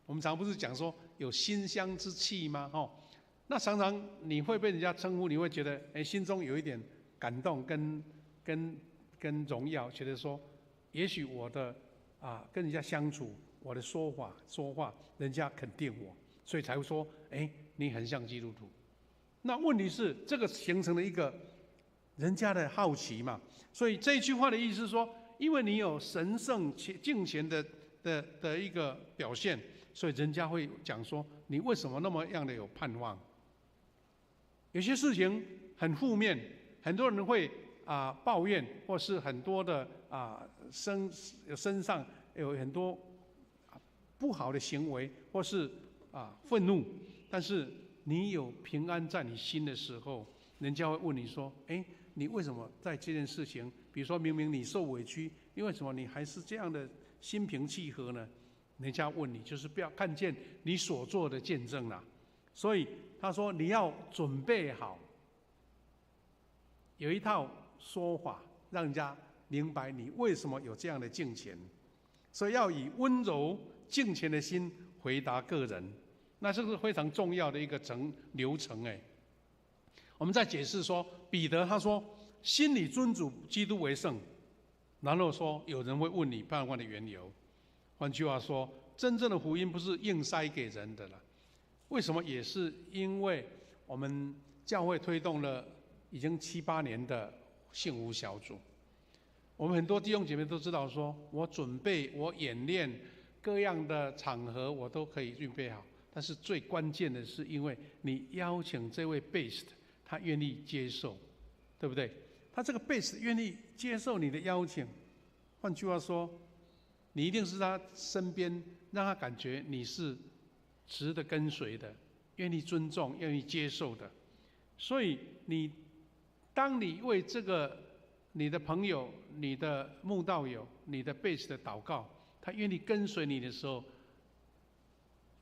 我们常不是讲说有馨香之气吗？那常常你会被人家称呼，你会觉得心中有一点感动跟荣耀，觉得说也许我的跟人家相处，我的说话人家肯定我，所以才会说你很像基督徒。那问题是这个形成了一个人家的好奇嘛，所以这一句话的意思是说，因为你有神圣敬虔的一个表现，所以人家会讲说你为什么那么样的有盼望。有些事情很负面，很多人会抱怨，或是很多的身上有很多不好的行为，或是愤怒，但是你有平安在你心的时候，人家会问你说你为什么在这件事情，比如说明明你受委屈，因为什么你还是这样的心平气和呢？人家问你，就是不要看见你所做的见证啦。所以他说你要准备好，有一套说法，让人家明白你为什么有这样的敬虔。所以要以温柔敬虔的心回答个人，那这是非常重要的一个流程。我们在解释说，彼得他说心里尊主基督为圣，然后说有人会问你盼望的缘由。换句话说，真正的福音不是硬塞给人的了。为什么？也是因为我们教会推动了已经7、8年的幸福小组。我们很多弟兄姐妹都知道说，我准备我演练各样的场合我都可以预备好，但是最关键的是因为你邀请这位 Based 他愿意接受，对不对？他这个 Based 愿意接受你的邀请，换句话说，你一定是他身边，让他感觉你是值得跟随的，愿意尊重、愿意接受的。所以当你为这个你的朋友、你的慕道友、你的 base 的祷告，他愿意跟随你的时候，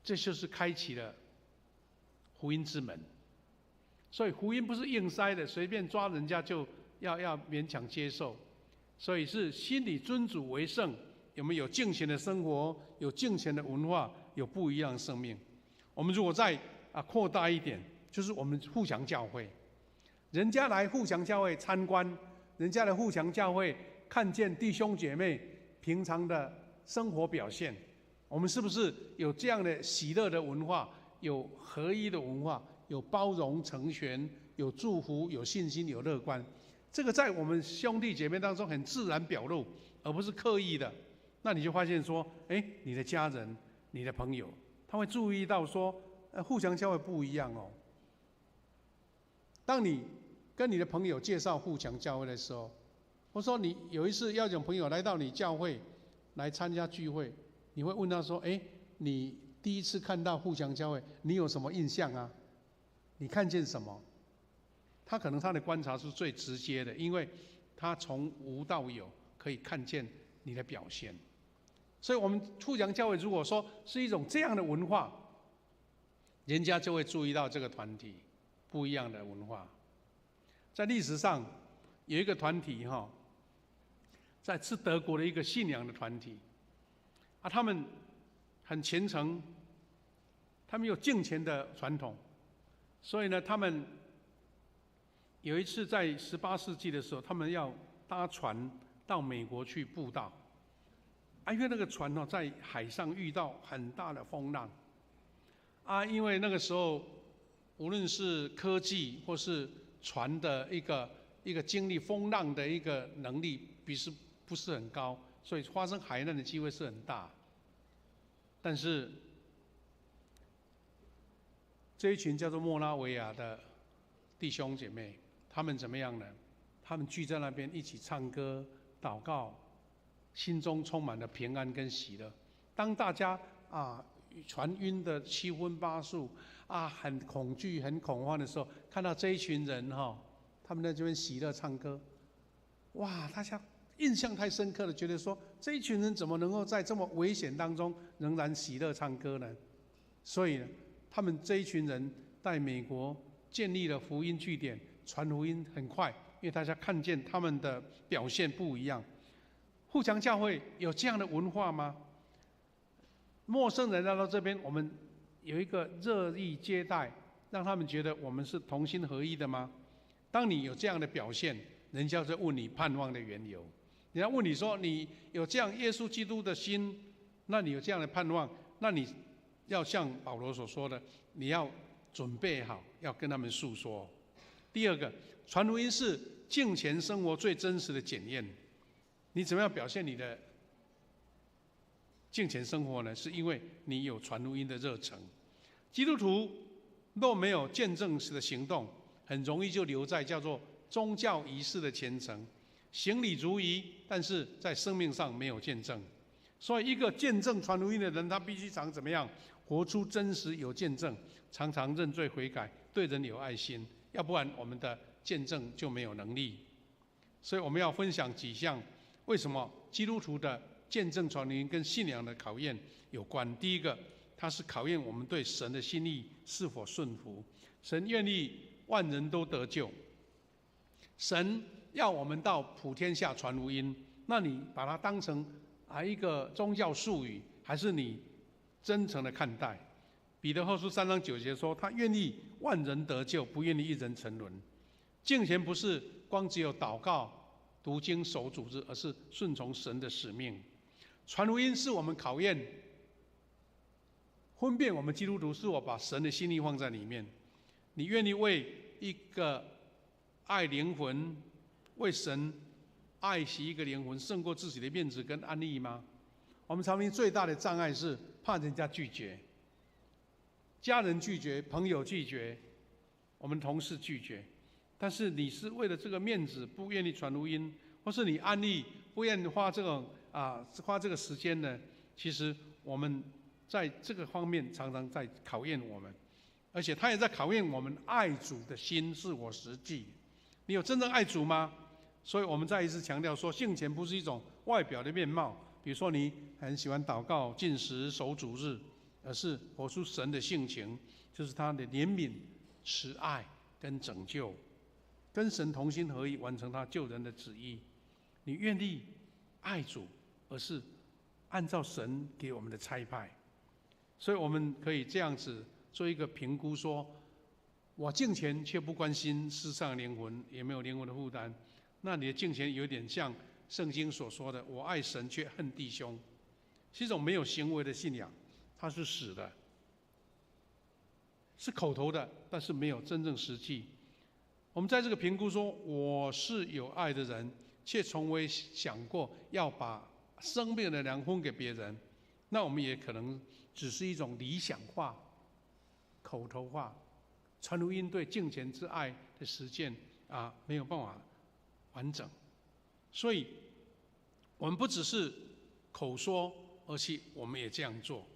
这就是开启了福音之门。所以福音不是硬塞的，随便抓人家就要勉强接受。所以是心里尊主为圣，我们有敬虔的生活，有敬虔的文化，有不一样的生命。我们如果再扩大一点，就是我们互相教会，人家来互相教会参观，人家来互相教会看见弟兄姐妹平常的生活表现，我们是不是有这样的喜乐的文化，有合一的文化，有包容成全，有祝福，有信心，有乐观？这个在我们兄弟姐妹当中很自然表露，而不是刻意的。那你就发现说，你的家人、你的朋友，他会注意到说，互相教会不一样哦。当你跟你的朋友介绍互相教会的时候，我说你有一次邀请朋友来到你教会来参加聚会，你会问他说：“你第一次看到互相教会，你有什么印象啊？你看见什么？”他可能他的观察是最直接的，因为他从无到有可以看见你的表现。所以我们互相教会如果说是一种这样的文化，人家就会注意到这个团体不一样的文化。在历史上有一个团体是德国的一个信仰的团体他们很虔诚，他们有敬虔的传统，所以呢，他们有一次在18世纪的时候，他们要搭船到美国去布道因为那个船在海上遇到很大的风浪因为那个时候无论是科技或是船的一个经历风浪的一个能力不是很高，所以发生海难的机会是很大。但是这一群叫做莫拉维亚的弟兄姐妹，他们怎么样呢？他们聚在那边一起唱歌、祷告，心中充满了平安跟喜乐。当大家船晕得7荤8素很恐惧、很恐慌的时候，看到这一群人他们在这边喜乐唱歌，哇！大家印象太深刻了，觉得说这一群人怎么能够在这么危险当中仍然喜乐唱歌呢？所以呢，他们这一群人在美国建立了福音据点，传福音很快，因为大家看见他们的表现不一样。互相教会有这样的文化吗？陌生人来到这边，我们有一个热意接待，让他们觉得我们是同心合一的吗？当你有这样的表现，人家就问你盼望的缘由。人家问你说，你有这样耶稣基督的心，那你有这样的盼望，那你要像保罗所说的，你要准备好，要跟他们诉说。第二个，传福音是敬虔生活最真实的检验。你怎么样表现你的敬虔生活呢？是因为你有传福音的热忱。基督徒若没有见证式的行动，很容易就留在叫做宗教仪式的虔诚，行礼如仪，但是在生命上没有见证。所以一个见证传福音的人，他必须常怎么样？活出真实有见证，常常认罪悔改，对人有爱心，要不然我们的见证就没有能力。所以我们要分享几项为什么基督徒的见证传福音跟信仰的考验有关。第一个，它是考验我们对神的心意是否顺服。神愿意万人都得救，神要我们到普天下传福音，那你把它当成一个宗教术语，还是你真诚的看待？彼得后书3章9节说，他愿意万人得救，不愿意一人沉沦。敬虔不是光只有祷告、读经、守主日，而是顺从神的使命。传福音是我们考验、分辨我们基督徒是我把神的心意放在里面。你愿意为一个爱灵魂、为神爱惜一个灵魂，胜过自己的面子跟安逸吗？我们常常最大的障碍是怕人家拒绝，家人拒绝，朋友拒绝，我们同事拒绝。但是你是为了这个面子不愿意传福音，或是你安逸不愿意花这个时间呢？其实我们在这个方面常常在考验我们，而且他也在考验我们爱主的心是否实际。你有真正爱主吗？所以我们再一次强调说，敬虔不是一种外表的面貌，比如说你很喜欢祷告、禁食、守主日，而是活出神的性情，就是他的怜悯、慈爱跟拯救，跟神同心合意，完成他救人的旨意。你愿意爱主，而是按照神给我们的差派。所以我们可以这样子做一个评估说，我敬虔却不关心世上的灵魂，也没有灵魂的负担，那你的敬虔有点像圣经所说的，我爱神却恨弟兄，是一种没有行为的信仰，它是死的，是口头的，但是没有真正实际。我们在这个评估说，我是有爱的人，却从未想过要把生命的粮分给别人，那我们也可能只是一种理想化、口头化。传福音对敬虔之爱的实践没有办法完整，所以我们不只是口说，而且我们也这样做。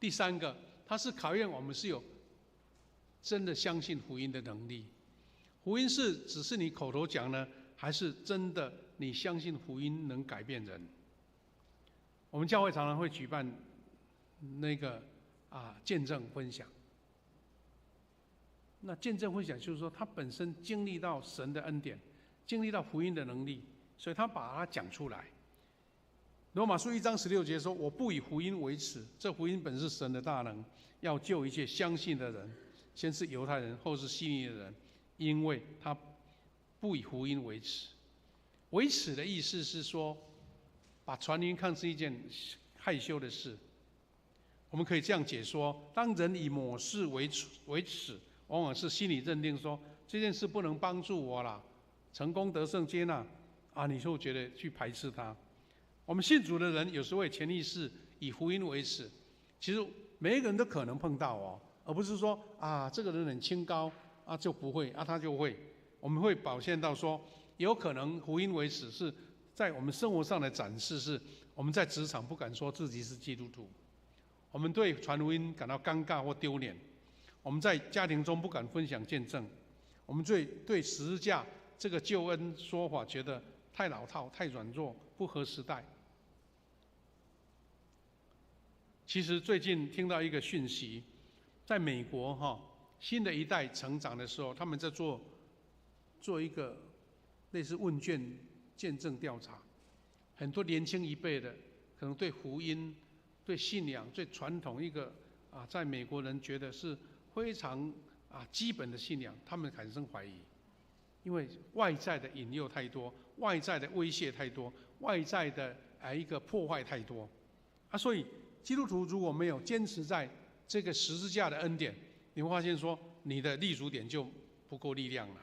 第三个，它是考验我们是有真的相信福音的能力。福音是只是你口头讲呢，还是真的你相信福音能改变人？我们教会常常会举办见证分享。那见证分享就是说，他本身经历到神的恩典，经历到福音的能力，所以他把它讲出来。罗马书1章16节说：“我不以福音为耻，这福音本是神的大能，要救一切相信的人，先是犹太人，后是希利的人，因为他不以福音为耻。”为耻的意思是说，把传福音看是一件害羞的事。我们可以这样解说：当人以某事为耻，往往是心里认定说这件事不能帮助我啦，成功得胜接纳你就觉得去排斥它。我们信主的人有时候会潜意识以福音为耻，其实每一个人都可能碰到而不是说这个人很清高就不会他就会。我们会表现到说，有可能福音为耻是在我们生活上的展示，是我们在职场不敢说自己是基督徒，我们对传福音感到尴尬或丢脸，我们在家庭中不敢分享见证，我们对十字架这个救恩说法觉得太老套、太软弱、不合时代。其实最近听到一个讯息，在美国新的一代成长的时候，他们在做一个类似问卷见证调查，很多年轻一辈的可能对福音、对信仰、对传统一个在美国人觉得是非常基本的信仰，他们产生怀疑，因为外在的引诱太多，外在的威胁太多，外在的一个破坏太多所以基督徒如果没有坚持在这个十字架的恩典，你会发现说你的立足点就不够力量了。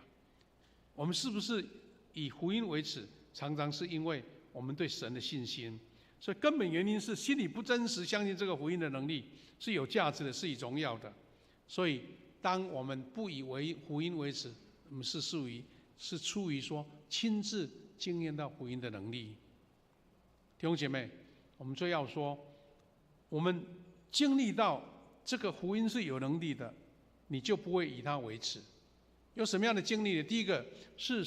我们是不是以福音为耻？常常是因为我们对神的信心，所以根本原因是心里不真实相信这个福音的能力是有价值的，是以荣耀的。所以当我们不以为福音为耻，我们是出于说亲自经验到福音的能力。弟兄姐妹，我们最要说，我们经历到这个福音是有能力的，你就不会以它为耻。有什么样的经历呢？第一个是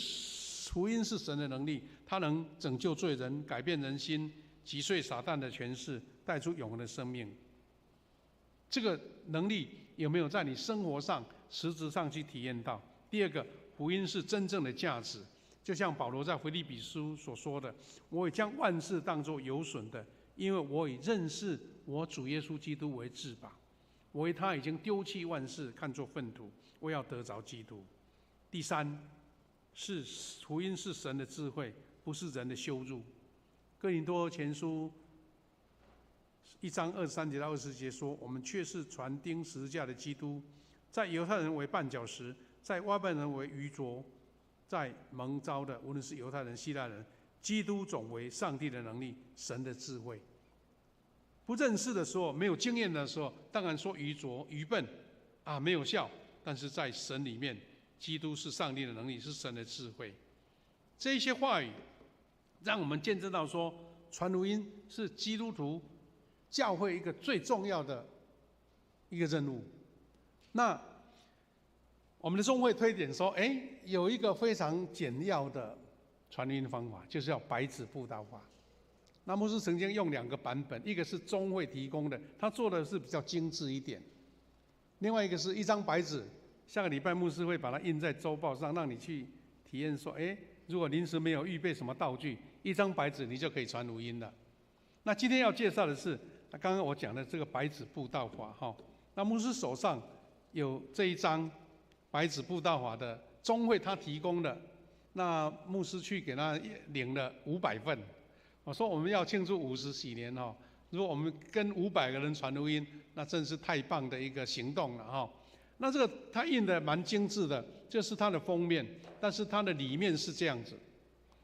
福音是神的能力，它能拯救罪人，改变人心，击碎撒旦的权势，带出永恒的生命。这个能力有没有在你生活上、实质上去体验到？第二个，福音是真正的价值。就像保罗在腓立比书所说的：“我已将万事当作有损的，因为我已认识我主耶稣基督为至宝。我为他已经丢弃万事，看作粪土，我要得着基督。”第三，是福音是神的智慧，不是人的羞辱。哥林多前书1章23节到20节说：“我们却是传钉十字架的基督，在犹太人为绊脚石，在外邦人为愚拙，在蒙召的，无论是犹太人、希腊人，基督总为上帝的能力，神的智慧。”不认识的时候，没有经验的时候，当然说愚拙、愚笨啊，没有效。但是在神里面，基督是上帝的能力，是神的智慧。这一些话语，让我们见证到说，传福音是基督徒教会一个最重要的一个任务。那我们的宗会推荐说，有一个非常简要的传福音方法，就是要白纸布道法。那牧师曾经用2个版本，一个是宗会提供的，他做的是比较精致一点；另外一个是一张白纸，下个礼拜牧师会把它印在周报上，让你去体验说，如果临时没有预备什么道具，一张白纸你就可以传福音了。那今天要介绍的是刚刚我讲的这个白纸布道法哈。那牧师手上有这一张白纸布道法的宗会他提供的，那牧师去给他领了500份。我说我们要庆祝50几年哈，如果我们跟500个人传福音，那真是太棒的一个行动了哈。那这个它印的蛮精致的，这是它的封面，但是它的里面是这样子。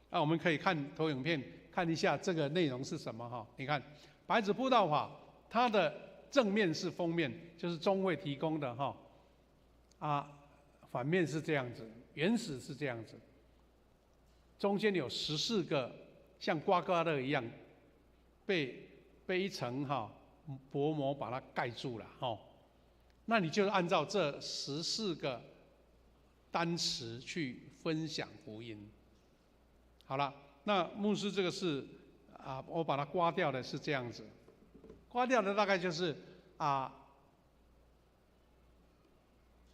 那我们可以看投影片看一下这个内容是什么哈。你看白纸布道法，它的正面是封面，就是宗会提供的哈。反面是这样子，原始是这样子，中间有14个。像刮刮乐一样，被一层薄膜把它盖住了哈。那你就按照这14个单词去分享福音。好了，那牧师这个是我把它刮掉的是这样子，刮掉的大概就是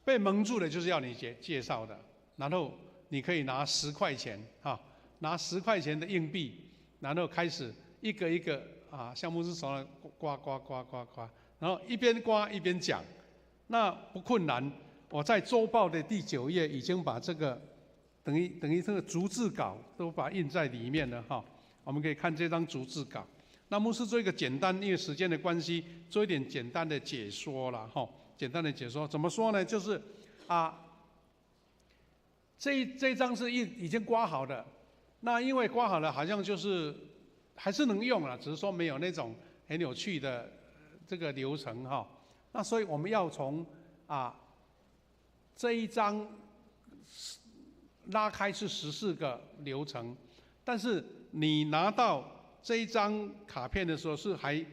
被蒙住的，就是要你介绍的，然后你可以拿10块钱拿10块钱的硬币，然后开始一个一个像牧师手上刮，然后一边刮一边讲，那不困难。我在周报的第9页已经把这个等于这个逐字稿都把它印在里面了哈。我们可以看这张逐字稿。那牧师做一个简单，因为时间的关系，做一点简单的解说了哈。简单的解说怎么说呢？就是这张是已经刮好的。那因为刮好了，好像就是还是能用了，只是说没有那种很有趣的这个流程哈。那所以我们要从这一张拉开是14个流程，但是你拿到这一张卡片的时候是还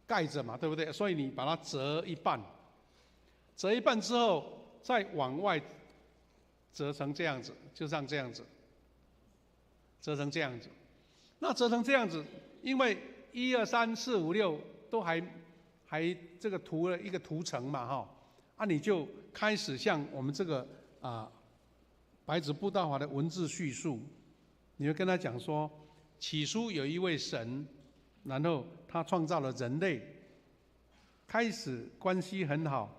盖着嘛，对不对？所以你把它折一半，折一半之后再往外折成这样子，就像这样子。折成这样子，那折成这样子，因为1、2、3、4、5、6都还这个涂了一个图层嘛哈，你就开始像我们这个白纸布道法的文字叙述，你会跟他讲说，起初有一位神，然后他创造了人类，开始关系很好，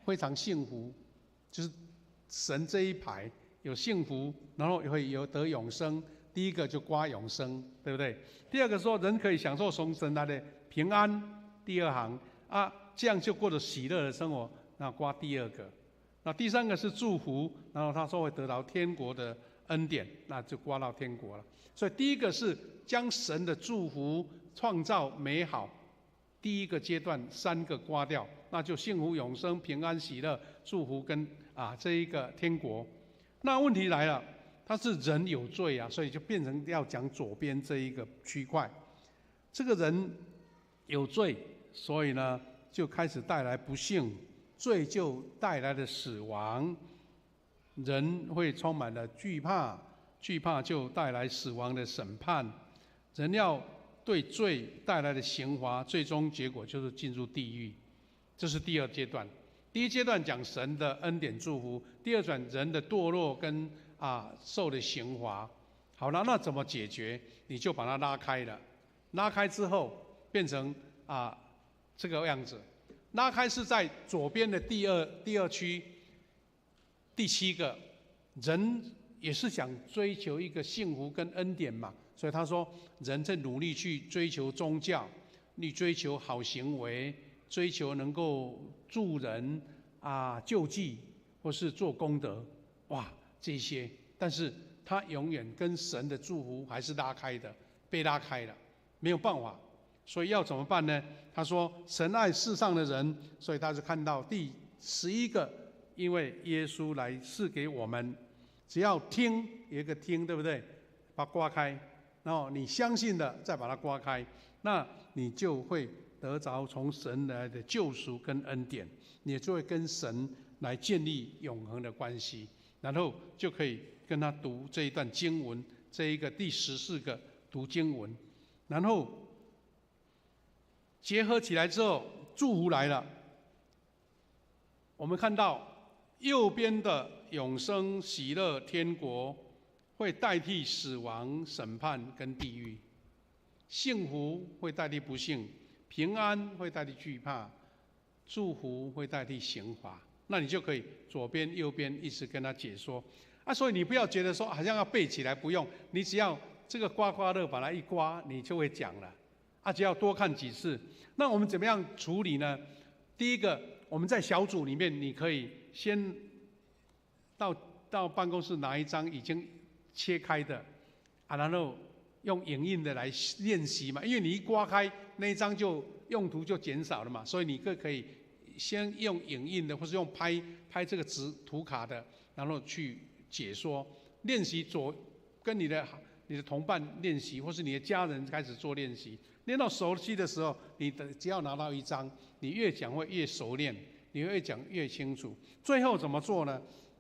非常幸福，就是神这一排有幸福，然后也会有得永生。第一个就刮永生，对不对？第二个说人可以享受从神来的平安，第2行这样就过着喜乐的生活，那刮第2个。那第3个是祝福，然后他说会得到天国的恩典，那就刮到天国了。所以第一个是将神的祝福创造美好，第一个阶段3个刮掉，那就幸福永生、平安喜乐、祝福跟这一个天国。那问题来了。他是人有罪所以就变成要讲左边这一个区块。这个人有罪，所以呢就开始带来不幸，罪就带来了死亡，人会充满了惧怕，惧怕就带来死亡的审判，人要对罪带来的刑罚，最终结果就是进入地狱。这是第2阶段。第一阶段讲神的恩典祝福，第二转人的堕落跟受的刑罚。好了，那怎么解决？你就把它拉开了，拉开之后变成这个样子。拉开是在左边的第二区，第7个，人也是想追求一个幸福跟恩典嘛，所以他说人在努力去追求宗教，你追求好行为，追求能够助人救济或是做功德，哇，这些，但是他永远跟神的祝福还是拉开的，被拉开了，没有办法。所以要怎么办呢？他说神爱世上的人，所以他就看到第11个，因为耶稣来赐给我们，只要听，有一个听，对不对？把它刮开，然后你相信的再把它刮开，那你就会得着从神来的救赎跟恩典，你就会跟神来建立永恒的关系，然后就可以跟他读这一段经文，这一个第14个读经文，然后结合起来之后，祝福来了。我们看到右边的永生、喜乐、天国会代替死亡、审判跟地狱，幸福会代替不幸，平安会代替惧怕，祝福会代替刑罚。那你就可以左边、右边一直跟他解说所以你不要觉得说好像要背起来，不用，你只要这个刮刮乐把它一刮，你就会讲了。只要多看几次。那我们怎么样处理呢？第一个，我们在小组里面，你可以先到办公室拿一张已经切开的然后用影印的来练习嘛，因为你一刮开那一张就用途就减少了嘛，所以你可以先用影印的，或是用拍这个图卡的，然后去解说练习，跟你的同伴练习，或是你的家人开始做练习。练到熟悉的时候，你只要拿到一张，你越讲会越熟练，你越讲越清楚。最后怎么做呢？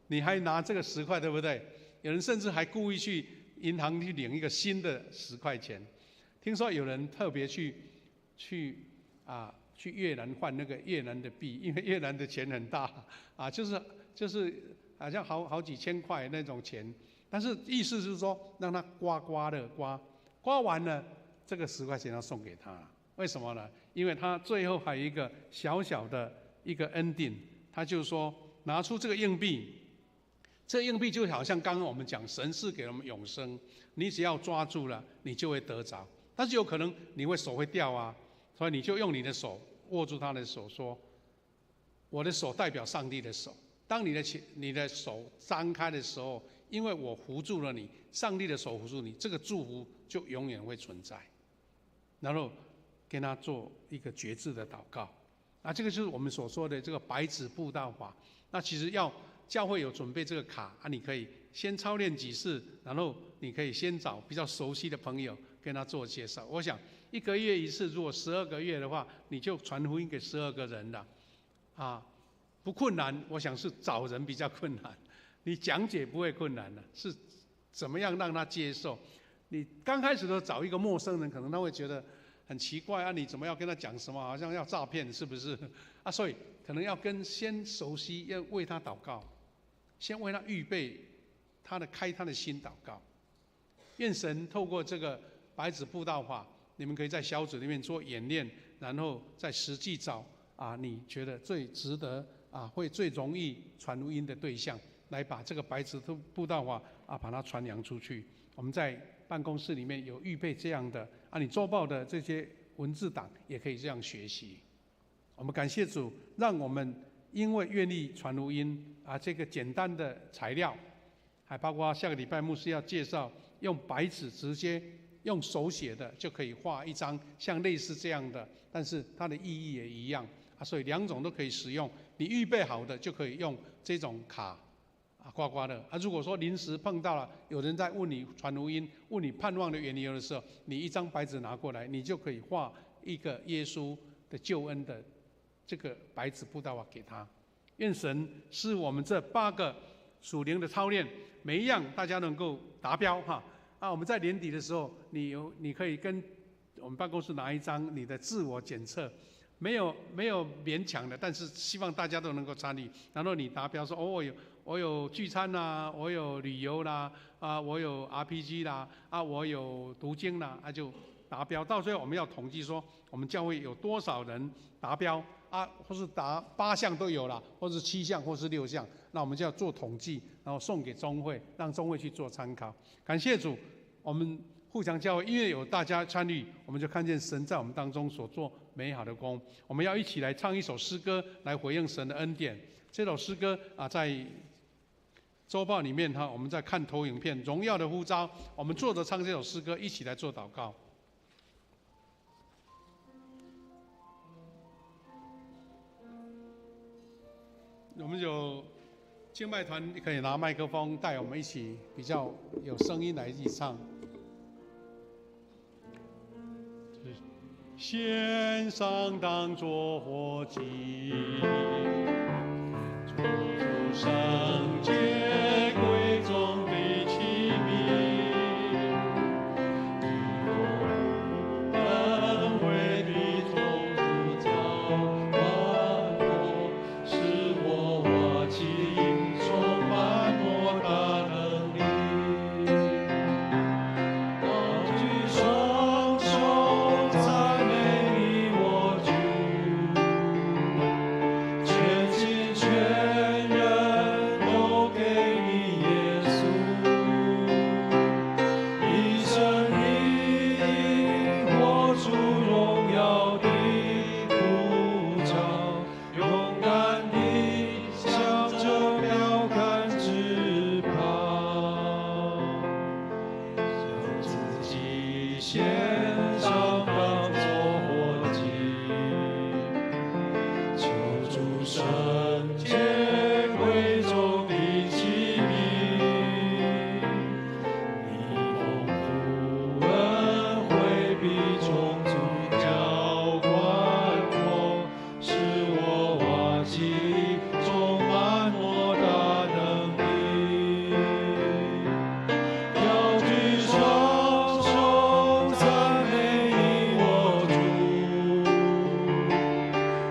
你还拿这个10块，对不对？有人甚至还故意去银行去领一个新的10块钱。听说有人特别去越南换那个越南的币，因为越南的钱很大就是好像好几千块那种钱，但是意思是说让他刮完了。这个10块钱要送给他，为什么呢？因为他最后还有一个小小的一个恩典，他就说拿出这个硬币，这个硬币就好像刚刚我们讲神赐给我们永生，你只要抓住了，你就会得着。但是有可能你手会掉所以你就用你的手握住他的手，说：“我的手代表上帝的手。当你的手张开的时候，因为我扶住了你，上帝的手扶住你，这个祝福就永远会存在。”然后跟他做一个决志的祷告，这个就是我们所说的这个白纸布道法。那其实教会有准备这个卡你可以先操练几次，然后你可以先找比较熟悉的朋友跟他做介绍。我想1个月一次，如果12个月的话，你就传福音给12个人了，不困难。我想是找人比较困难，你讲解不会困难的，是怎么样让他接受。你刚开始的时候找一个陌生人，可能他会觉得很奇怪你怎么要跟他讲什么？好像要诈骗，是不是？所以可能要先熟悉，要为他祷告，先为他预备开他的心祷告。愿神透过这个白纸布道法，你们可以在小组里面做演练，然后在实际找你觉得最值得会最容易传福音的对象，来把这个白纸布道法把它传扬出去。我们在办公室里面有预备这样的你周报的这些文字档也可以这样学习。我们感谢主，让我们因为愿意传福音这个简单的材料，还包括下个礼拜牧师要介绍用白纸直接用手写的就可以画一张像类似这样的，但是它的意义也一样所以2种都可以使用。你预备好的就可以用这种卡刮刮乐如果说临时碰到了有人在问你传福音，问你盼望的缘由的时候，你一张白纸拿过来，你就可以画一个耶稣的救恩的这个白纸布道给他。愿神是我们这8个属灵的操练，每一样大家能够达标我们在年底的时候，你可以跟我们办公室拿一张你的自我检测没有勉强的，但是希望大家都能够参与。然后你达标说，哦，我有聚餐啦，我有旅游啦，我有 RPG 啦，我有读经啦，就达标。到最后我们要统计说，我们教会有多少人达标或是达8项都有了，或是7项，或是6项，那我们就要做统计，然后送给中会，让中会去做参考。感谢主，我们互相教会，因为有大家参与，我们就看见神在我们当中所做美好的工。我们要一起来唱一首诗歌，来回应神的恩典。这首诗歌在周报里面我们在看投影片《荣耀的呼召》，我们坐着唱这首诗歌，一起来做祷告。我们有敬拜团可以拿麦克风带我们一起比较有声音来一起唱。献上当作活祭，做出圣洁贵重的器皿，恩惠的从主浇灌我，使我活祭充满莫大能力。高举双手赞美你我主，全心全人都给你耶稣，一生一意活出荣耀的呼召，勇敢地向着标杆直跑，将自己献上当作活祭，求主圣洁贵重的器皿，你丰富恩惠必充足浇灌我，使我瓦器充满莫大能力。要举双手赞美你我主，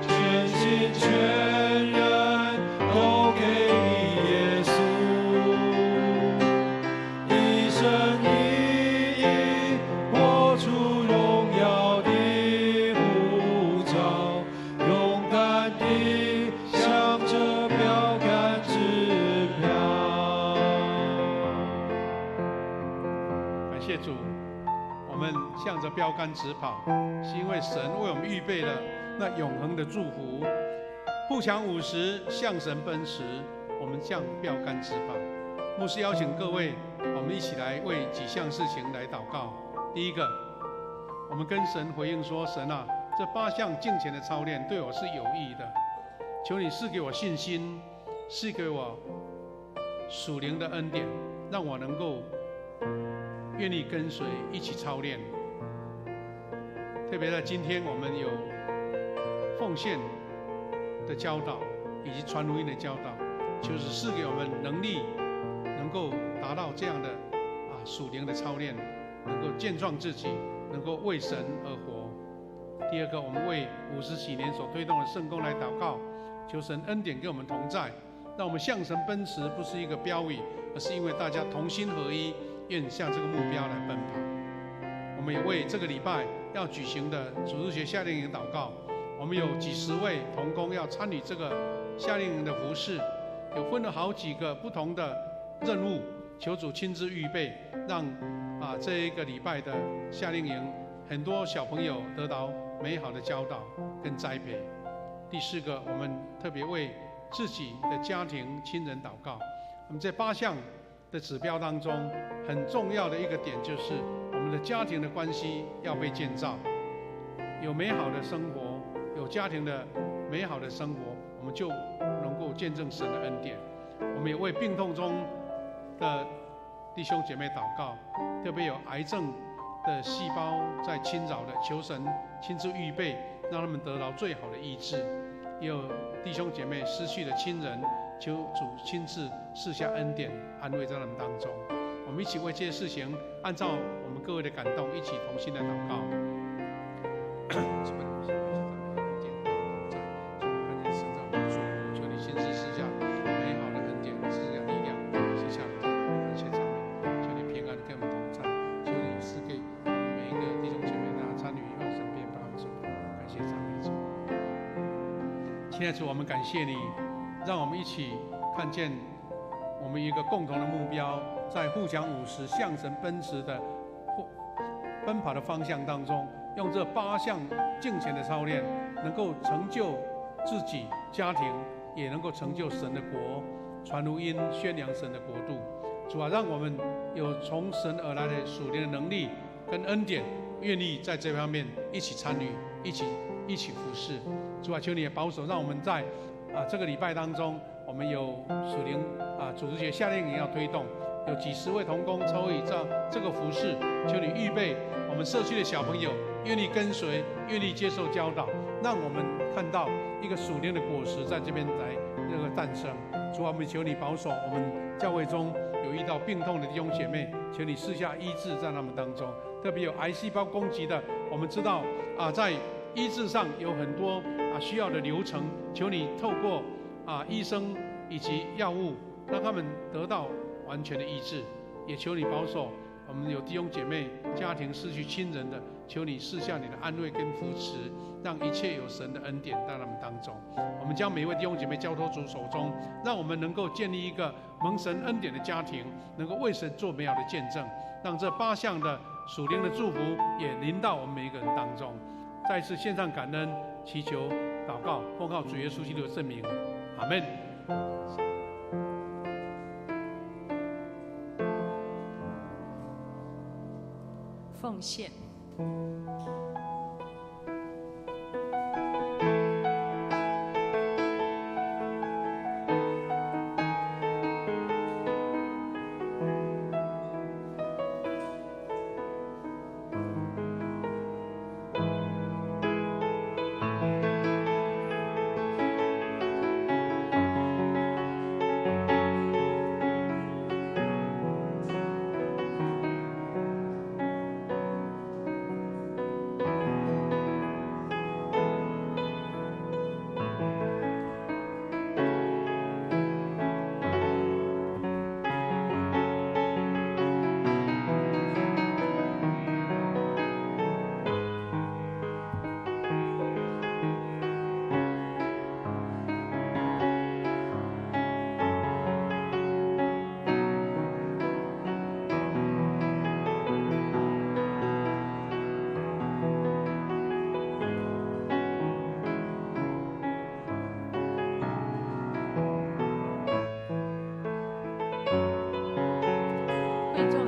全心全人都给你耶稣，一生一意活出荣耀的呼召，勇敢地向着标杆直飘。感谢主，我们向着标杆直跑，是因为神为我们预备了那永恒的祝福。步强50，向神奔驰，我们向标杆直跑。牧师邀请各位，我们一起来为几项事情来祷告。第一个，我们跟神回应说：神啊，这8项敬虔的操练对我是有益的，求你赐给我信心，赐给我属灵的恩典，让我能够愿意跟随一起操练。特别在今天，我们有奉献的教导以及传福音的教导，就是赐给我们能力，能够达到这样的属灵的操练，能够健壮自己，能够为神而活。第二个，我们为50几年所推动的圣工来祷告，求神恩典跟我们同在，让我们向神奔驰，不是一个标语，而是因为大家同心合一，愿向这个目标来奔跑。我们也为这个礼拜要举行的主日学夏令营祷告，我们有几十位同工要参与这个夏令营的服事，有分了好几个不同的任务，求主亲自预备，让这一个礼拜的夏令营很多小朋友得到美好的教导跟栽培。第四个，我们特别为自己的家庭亲人祷告。我们在8项的指标当中，很重要的一个点就是我们的家庭的关系要被建造，有美好的生活，有家庭的美好的生活，我们就能够见证神的恩典。我们也为病痛中的弟兄姐妹祷告，特别有癌症的细胞在侵扰的，求神亲自预备，让他们得到最好的医治。也有弟兄姐妹失去了亲人，求主亲自赐下恩典，安慰在他们当中。我们一起为这些事情，按照我们各位的感动，一起同心的祷告。亲爱的主，我们感谢你，让我们一起看见我们一个共同的目标，在互相50向神奔驰的奔跑的方向当中，用这8项敬虔的操练，能够成就自己、家庭，也能够成就神的国，传福音、宣扬神的国度。主啊，让我们有从神而来的属灵的能力跟恩典，愿意在这方面一起参与，一起服侍。主啊，求你也保守，让我们在这个礼拜当中，我们有属灵组织学夏令营要推动，有几10位同工参与这个服侍。求你预备我们社区的小朋友，愿意跟随，愿意接受教导，让我们看到一个属灵的果实在这边来诞生。主啊，我们求你保守我们教会中有遇到病痛的弟兄姐妹，求你赐下医治在他们当中。特别有癌细胞攻击的，我们知道在医治上有很多需要的流程，求你透过医生以及药物，让他们得到完全的医治。也求你保守我们有弟兄姐妹家庭失去亲人的，求你赐下你的安慰跟扶持，让一切有神的恩典在他们当中。我们将每一位弟兄姐妹交托主手中，让我们能够建立一个蒙神恩典的家庭，能够为神做美好的见证，让这8项的属灵的祝福也临到我们每一个人当中。再次献上感恩，祈求祷告，奉靠主耶稣基督的圣名，阿们。奉献。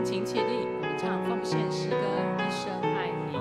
请起立，我们唱奉献诗歌《一生爱你》。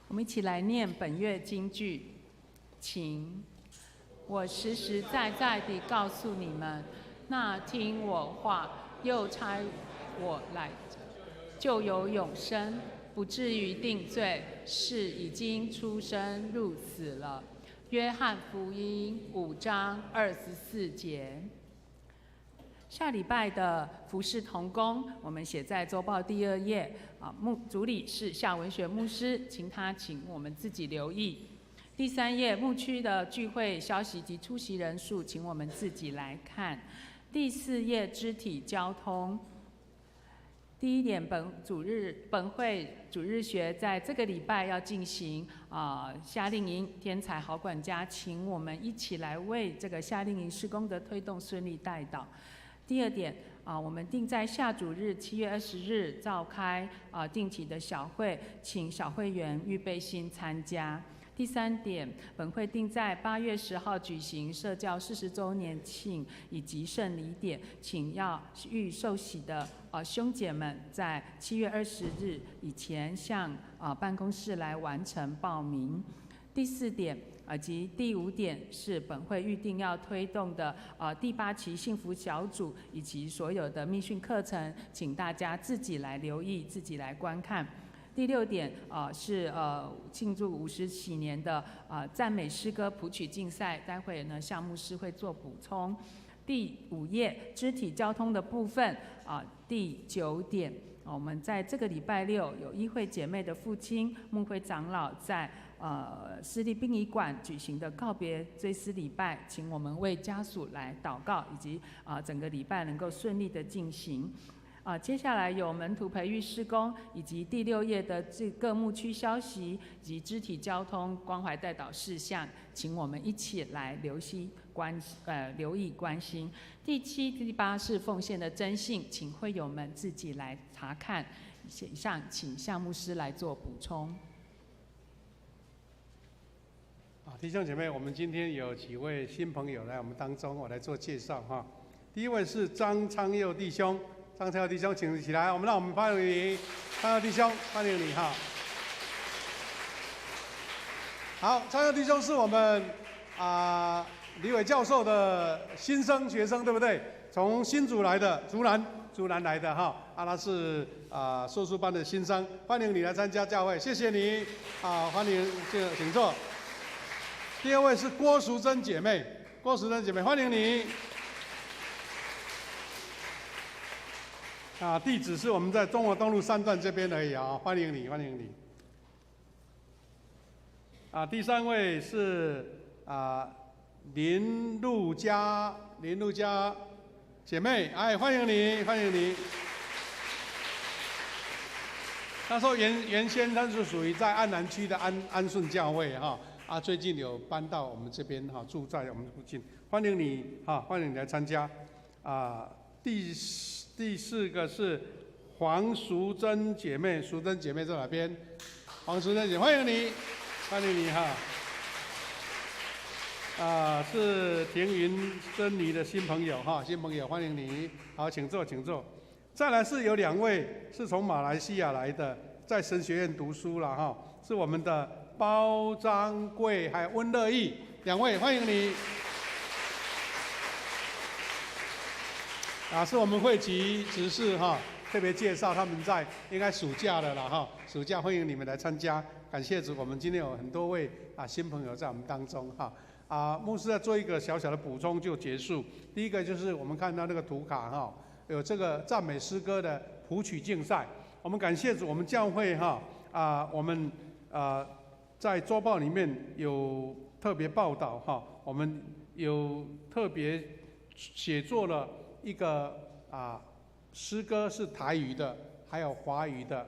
我们一起来念本月金句。请我实实在在地告诉你们，那听我话又差我来者，就有永生，不至于定罪，是已经出生入死了。约翰福音5章24节。下礼拜的服事同工，我们写在周报第2页。主理是夏文学牧师，请我们自己留意。第3页牧区的聚会消息及出席人数，请我们自己来看。第4页肢体交通。第一点，本会主日学在这个礼拜要进行夏令营天才好管家，请我们一起来为这个夏令营施工的推动顺利代祷。第二点，我们定在下主日7月20日召开定期的小会，请小会员预备心参加。第三点，本会定在8月10号举行社教40周年庆以及圣礼典，请要预受洗的兄姐们在7月20日以前向办公室来完成报名。第四点及第五点是本会预定要推动的第8期幸福小组以及所有的密训课程，请大家自己来留意，自己来观看。第六点是庆祝50喜年的赞美诗歌谱曲竞赛，待会呢项目师会做补充。第5页肢体交通的部分第9点，我们在这个礼拜六有医会姐妹的父亲、牧会长老在私立殡仪馆举行的告别追思礼拜，请我们为家属来祷告，以及整个礼拜能够顺利的进行。接下来有门徒培育事工，以及第6页的各牧区消息及肢体交通关怀代祷事项，请我们一起来留意关心。第7、第8是奉献的征信，请会友们自己来查看。以上请项目师来做补充。弟兄姐妹，我们今天有几位新朋友来我们当中，我来做介绍哈。第一位是张昌佑弟兄。张昌佑弟兄，请起来，让我们欢迎你，昌佑弟兄，欢迎你哈。好，昌佑弟兄是我们李伟教授的新生学生，对不对？从新竹来的，竹南来的哈，他是硕士班的新生，欢迎你来参加教会，谢谢你，欢迎请坐。第二位是郭淑珍姐妹，欢迎你。地址是我们在中国东路3段这边而已欢迎你。第三位是林路佳姐妹，欢迎你。他说原先他是属于在安南区的安顺教会最近有搬到我们这边住在我们附近，欢迎你来参加。第4个是黄淑珍姐妹，在哪边？黄淑珍姐妹，欢迎你是田云珍妮的新朋友欢迎你，好，请坐。再来是有2位是从马来西亚来的，在神学院读书了是我们的包章贵还有温乐义2位，欢迎你。是我们会籍执事特别介绍他们在应该暑假了啦暑假欢迎你们来参加，感谢主，我们今天有很多位新朋友在我们当中牧师再做一个小小的补充就结束。第一个就是我们看到那个图卡有这个赞美诗歌的谱曲竞赛，我们感谢主，我们教会我们在周报里面有特别报道我们有特别写作了一个诗歌是台语的，还有华语的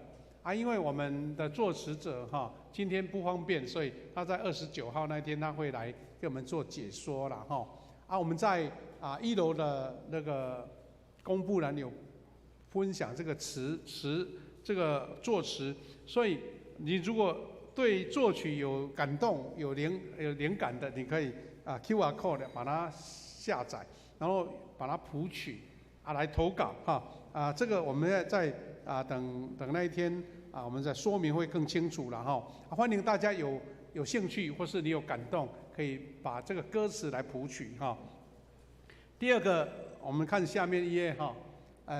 因为我们的作词者今天不方便，所以他在29号那天他会来给我们做解说啦我们在1楼的那个公布栏有分享这个这个作词，所以你如果对作曲有感动、有灵感的，你可以QR code 把它下载，然后把它谱曲来投稿这个我们在等那一天我们再说明会更清楚了欢迎大家有兴趣或是你有感动，可以把这个歌词来谱曲第二个，我们看下面1页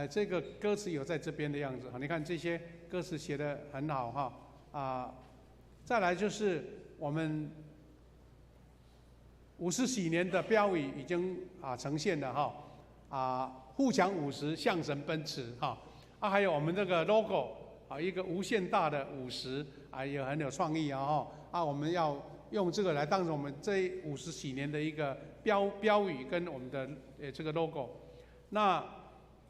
这个歌词有在这边的样子你看这些歌词写得很好再来就是我们50喜年的标语已经呈现了互强50，向神奔驰还有我们这个 logo 一个无限大的50也很有创意我们要用这个来当成我们这50喜年的一个标语跟我们的这个 logo。那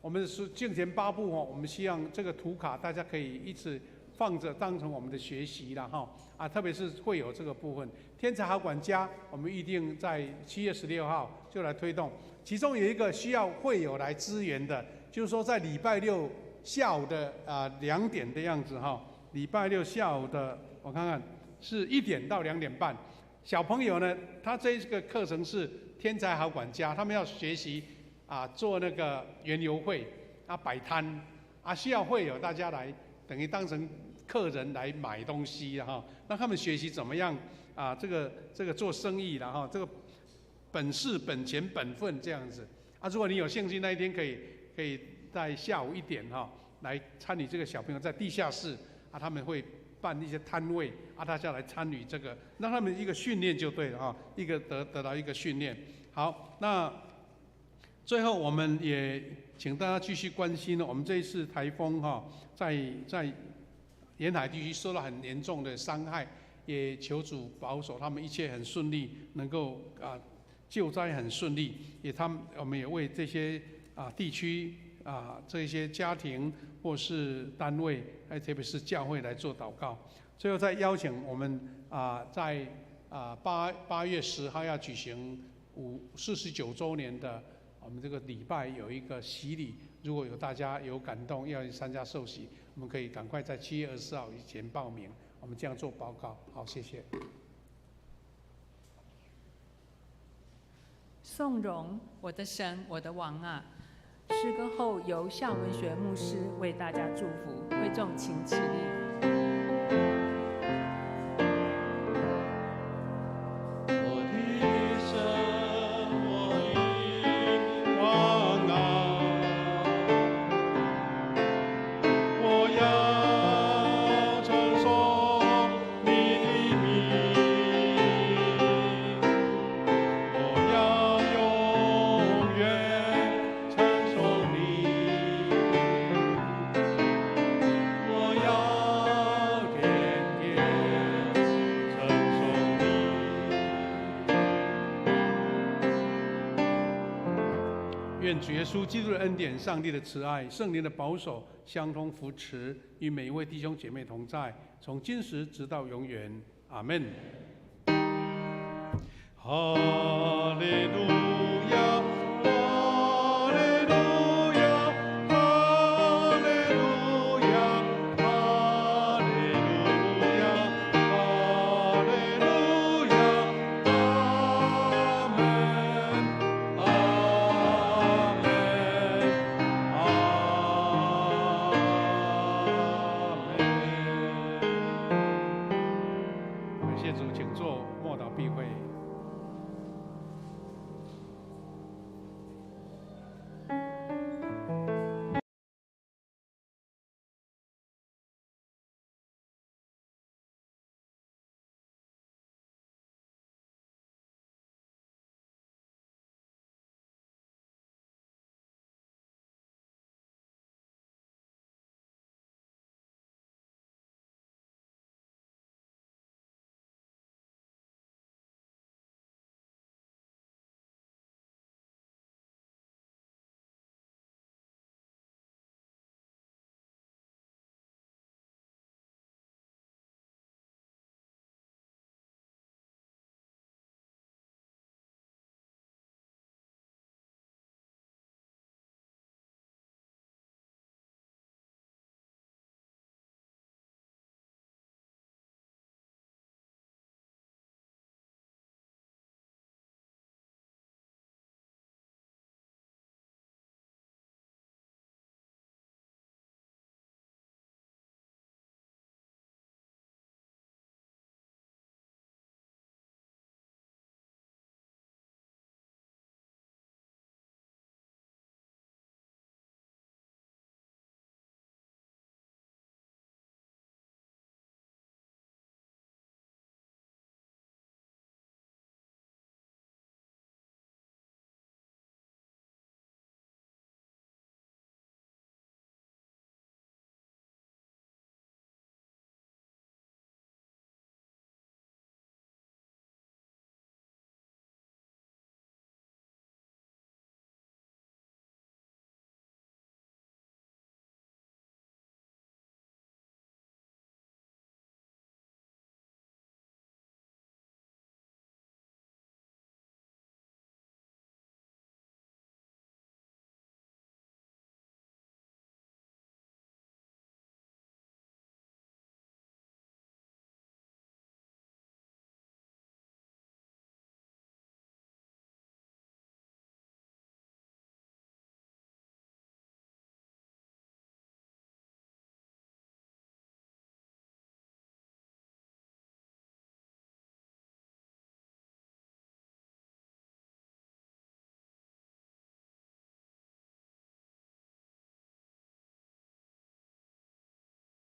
我们是敬前8部哦，我们希望这个图卡大家可以一直放着当成我们的学习啦哈啊，特别是会有这个部分。天才好管家，我们预定在7月16号就来推动，其中有一个需要会友来支援的，就是说在礼拜六下午的2点的样子哈，礼拜六下午的我看看是1点到2点半。小朋友呢，他这个课程是天才好管家，他们要学习做那个园游会摆摊需要会友大家来，等于当成客人来买东西哈，让他们学习怎么样这个做生意然后这个本事本钱本分这样子如果你有兴趣那一天可以在下午1点来参与这个小朋友在地下室他们会办一些摊位大家来参与这个，让他们一个训练就对了一个得到一个训练。好，那最后我们也请大家继续关心我们这一次台风在沿海地区受到很严重的伤害，也求主保守他们一切很顺利，能够救灾很顺利。我们也为这些地区这些家庭或是单位，特别是教会来做祷告。最后再邀请我们在8月10号要举行49周年的我们这个礼拜有一个洗礼，如果有大家有感动要参加受洗，我们可以赶快在7月24号以前报名，我们这样做报告。好，谢谢。颂荣我的神，我的王啊！诗歌后由夏文学牧师为大家祝福，会众请起立。愿主耶稣基督的恩典、上帝的慈爱、圣灵的保守、相通扶持，与每一位弟兄姐妹同在，从今时直到永远。阿们。哈利路亚。